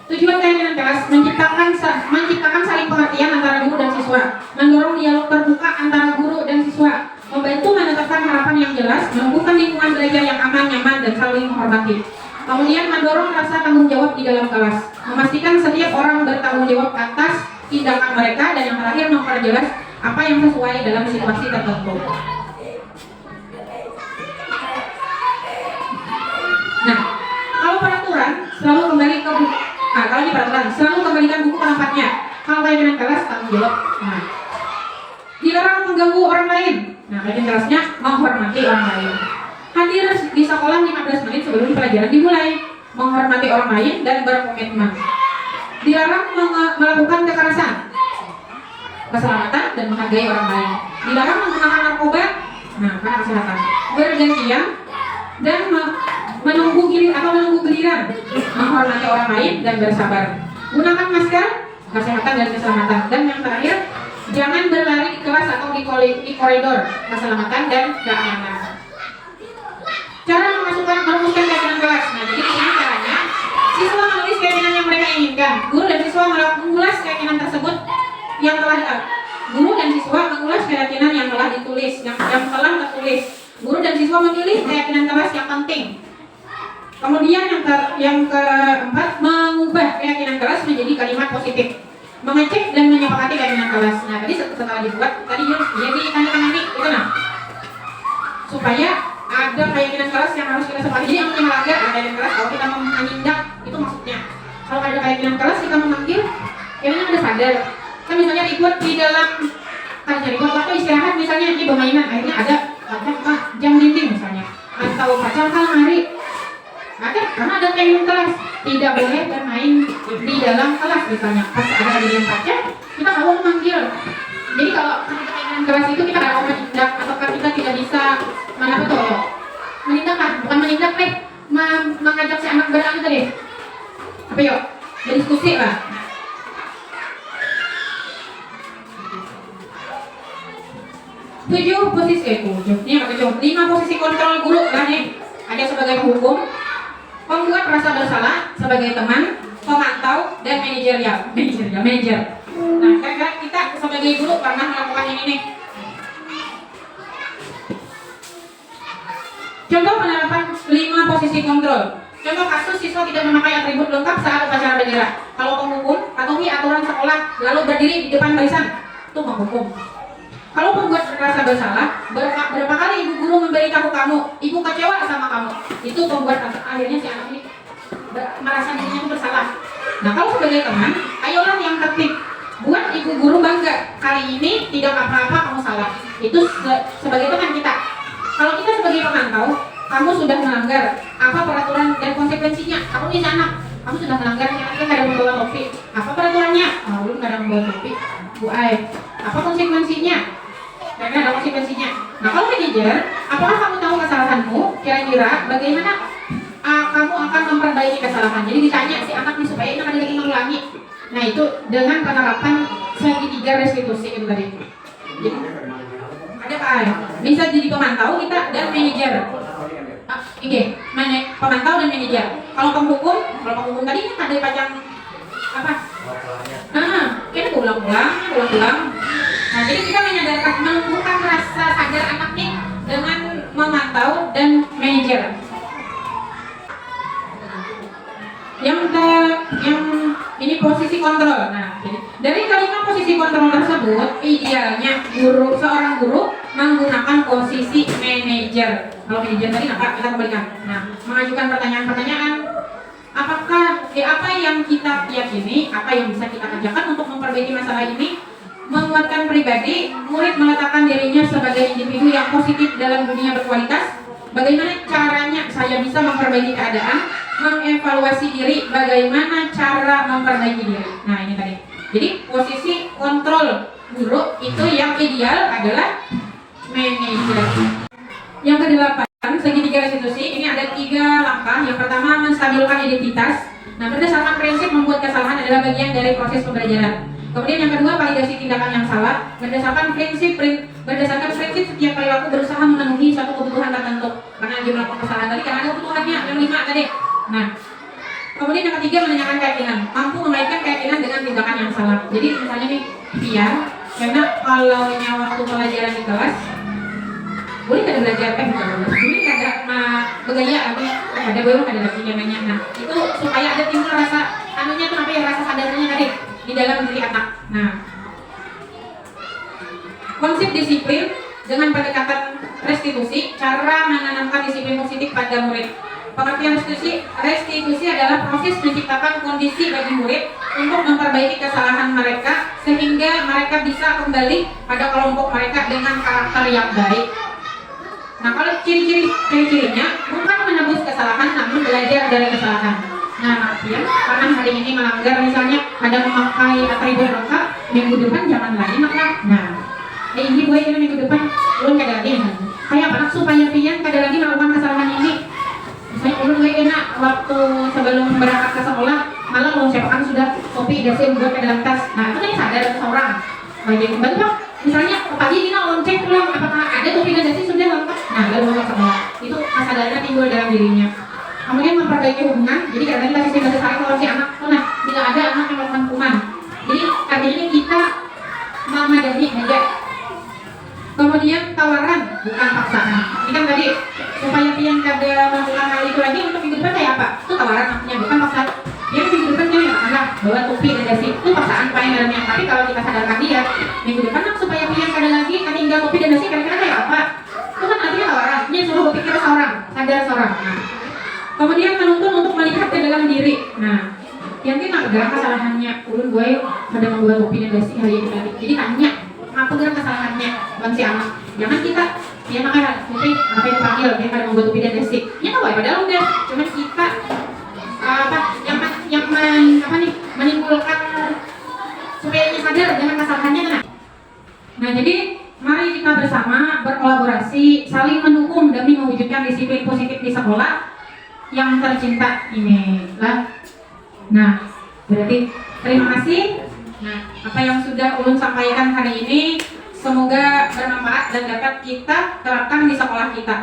Tujuan keyakinan kelas menciptakan saling pengertian antara guru dan siswa, mendorong dialog terbuka antara guru dan siswa, membantu menetapkan harapan yang jelas, menumbuhkan lingkungan belajar yang aman, nyaman, dan saling menghormati. Kemudian mendorong rasa tanggung jawab di dalam kelas, memastikan setiap orang bertanggung jawab atas tindakan mereka, dan yang terakhir memperjelas apa yang sesuai dalam situasi tertentu. Nah, kalau peraturan selalu kembali ke buku. Nah, kalau di peraturan selalu kembalikan buku ke tempatnya. Kalau keyakinan kelas tanggung jawab. Nah, dilarang mengganggu orang lain. Nah, keyakinan kelasnya menghormati orang lain. Hadir di sekolah 15 menit sebelum pelajaran dimulai. Menghormati orang lain dan berkomitmen. Dilarang melakukan kekerasan, keselamatan dan menghargai orang lain. Dilarang menggunakan narkoba. Nah, karena kesehatan. Bergantian dan menunggu giliran, menghormati orang lain dan bersabar. Gunakan masker, kesehatan dan keselamatan. Dan yang terakhir, jangan berlari di kelas atau di koridor, keselamatan dan keamanan. Cara merumuskan keyakinan kelas. Nah, jadi ini caranya siswa menulis keyakinan yang mereka inginkan. Guru dan siswa mengulas keyakinan tersebut guru dan siswa mengulas keyakinan yang telah ditulis, yang telah tertulis. Guru dan siswa memilih keyakinan kelas yang penting. Kemudian yang keempat, mengubah keyakinan kelas menjadi kalimat positif, mengecek dan menyepakati keyakinan kelas. Nah, tadi setelah dibuat, tadi jadi tanda-tanda ini, itu nah, supaya ada keyakinan kelas yang harus kita sepakati. Jadi yang melanggar keyakinan kelas, kalau kita menindak, itu maksudnya. Kalau ada keyakinan kelas, kita memanggil, kayaknya udah sadar. Kan misalnya dibuat di dalam waktu istirahat, misalnya ini permainan, akhirnya ada jam dinding misalnya, atau kaca lemari. Karena ada keyakinan kelas tidak boleh bermain di dalam kelas misalnya. Pas ada kejadian kaca, kita nggak mau memanggil. Jadi kalau keyakinan kelas itu kita nggak mau menindak, atau kita tidak bisa menindak kan? Bukan menindak mengajak si anak berang tadi. Apa yuk? Berdiskusi lah. 7 posisi 7 ini apa 7 5 posisi kontrol guru lah nih. Ada sebagai penghukum, pembuat rasa bersalah, sebagai teman, pemantau, dan manajer. Nah, kira-kira kita sebagai guru pernah melakukan ini nih. Contoh penerapan 5 posisi kontrol. Contoh kasus siswa tidak memakai atribut lengkap saat upacara bendera. Kalau penghukum, patuhi aturan sekolah, lalu berdiri di depan barisan, itu menghukum. Kalau pembuat rasa bersalah, berapa kali ibu guru memberitahu kamu, ibu kecewa sama kamu, itu pembuat rasa, akhirnya si anak ini merasa dirinya itu bersalah. Nah, kalau sebagai teman, ayolah yang tertib, buat ibu guru bangga, kali ini tidak apa-apa kamu salah. Itu sebagai teman kita. Kalau kita sebagai pemantau, kamu sudah melanggar apa peraturan dan konsekuensinya. Kamu nih anak, kamu sudah melanggar, kita nggak ada membawa topi. Apa peraturannya? Oh, belum nggak ada membawa topi. Bu Ai, apa konsekuensinya? Karena ada konsekuensinya. Nah, kalau manajer, apakah kamu tahu kesalahanmu? Kira-kira bagaimana kamu akan memperbaiki kesalahan? Jadi ditanya si anak nih supaya ini lagi mengulangi. Nah, itu dengan penerapan segitiga restitusi itu tadi. Jadi, ada Pak Ai. Bisa jadi pemantau kita dan manajer. Pemantau dan manajer. Kalau penghukum tadi kan ada pajang apa? Kita ulang-ulang. Nah, jadi kita menumbuhkan rasa sadar anak nih dengan memantau dan manajer. Yang ini posisi kontrol. Nah, jadi dari kelima posisi kontrol tersebut, idealnya seorang guru menggunakan posisi manajer. Kalau manajer tadi kita kembalikan. Nah, mengajukan pertanyaan-pertanyaan. Apa yang kita yakini, apa yang bisa kita kerjakan untuk memperbaiki masalah ini, menguatkan pribadi, murid meletakkan dirinya sebagai individu yang positif dalam dunia berkualitas. Bagaimana caranya saya bisa memperbaiki keadaan, mengevaluasi diri, bagaimana cara memperbaiki diri. Nah, ini tadi. Jadi posisi kontrol guru itu yang ideal adalah manajer. Yang kedelapan, segitiga restitusi. Ini ada 3 langkah. Yang pertama, menstabilkan identitas. Nah, berdasarkan prinsip membuat kesalahan adalah bagian dari proses pembelajaran. Kemudian yang kedua, validasi tindakan yang salah. Berdasarkan prinsip setiap perilaku berusaha memenuhi suatu kebutuhan tertentu. Karena dia melakukan kesalahan tadi, karena ada kebutuhannya yang 5 tadi. Nah, kemudian yang ketiga, menanyakan keyakinan. Mampu mengaitkan keyakinan dengan tindakan yang salah. Jadi misalnya nih, karena kalau waktu pelajaran di kelas, boleh kada belajar boleh kada bergaya ada baru kada lagi yang nanya. Nah, itu supaya ada timbul rasa rasa sadarnya tadi di dalam diri anak. Nah, konsep disiplin dengan pendekatan restitusi, cara menanamkan disiplin positif pada murid. Pengertian restitusi adalah proses menciptakan kondisi bagi murid untuk memperbaiki kesalahan mereka sehingga mereka bisa kembali pada kelompok mereka dengan karakter yang baik. Nah, kalau ciri-cirinya bukan menebus kesalahan namun belajar dari kesalahan. Nah, karena hari ini melanggar, misalnya ada memakai atribut lengkap, minggu depan jangan lagi maka. Nah, ini gue ini minggu depan ulun kada lagi. Kayak anak supaya pian kada lagi melakukan kesalahan ini. Misalnya ulun gue enak waktu sebelum berangkat ke sekolah, malah ulun siapkan sudah kopi dasi buat ke dalam tas. Nah, itu kan sadar seorang. Jadi betul. Misalnya pagi kita ulun cek ulang apakah ada kopi dan dasi sudah lengkap. Nah, lalu masuk sekolah. Itu kesadarannya timbul dalam dirinya. Kemudian memperbaiki hubungan. Jadi kadang-kadang kita kasih saling kalau si anak, nah bila ada anak yang melakukan kuman. Jadi artinya kita memadani aja. Kemudian tawaran bukan paksaan. Ini kan tadi supaya pian kada melakukan hal itu lagi untuk minggu depan kayak apa? Itu tawaran artinya bukan paksaan. Dia minggu depan dia anak bawa topi dan dasi itu paksaan paling dalamnya. Tapi kalau kita sadarkan dia minggu depan supaya pian kada lagi tinggal topi dan dasi kira-kira kayak apa? Itu kan artinya tawaran. Ini suruh berpikir seorang, sadar seorang. Nah, kemudian menuntun untuk melihat ke dalam diri. Nah, yang kita gerak kesalahannya, ulun gue pada membuat topi dan dasi hari ini tadi. Jadi tanya, apa gerak kesalahannya, bang si anak. Jangan kita, dia makanya mungkin apa yang dipanggil, dia pada membuat topi dan dasi. Dia tahu ya, padahal udah. Cuman kita menimbulkan supaya dia sadar dengan kesalahannya kan. Nah, jadi mari kita bersama berkolaborasi, saling mendukung demi mewujudkan disiplin positif di sekolah yang tercinta ini lah. Nah, berarti terima kasih. Nah, apa yang sudah ulun sampaikan hari ini Semoga bermanfaat dan dapat kita terapkan di sekolah kita.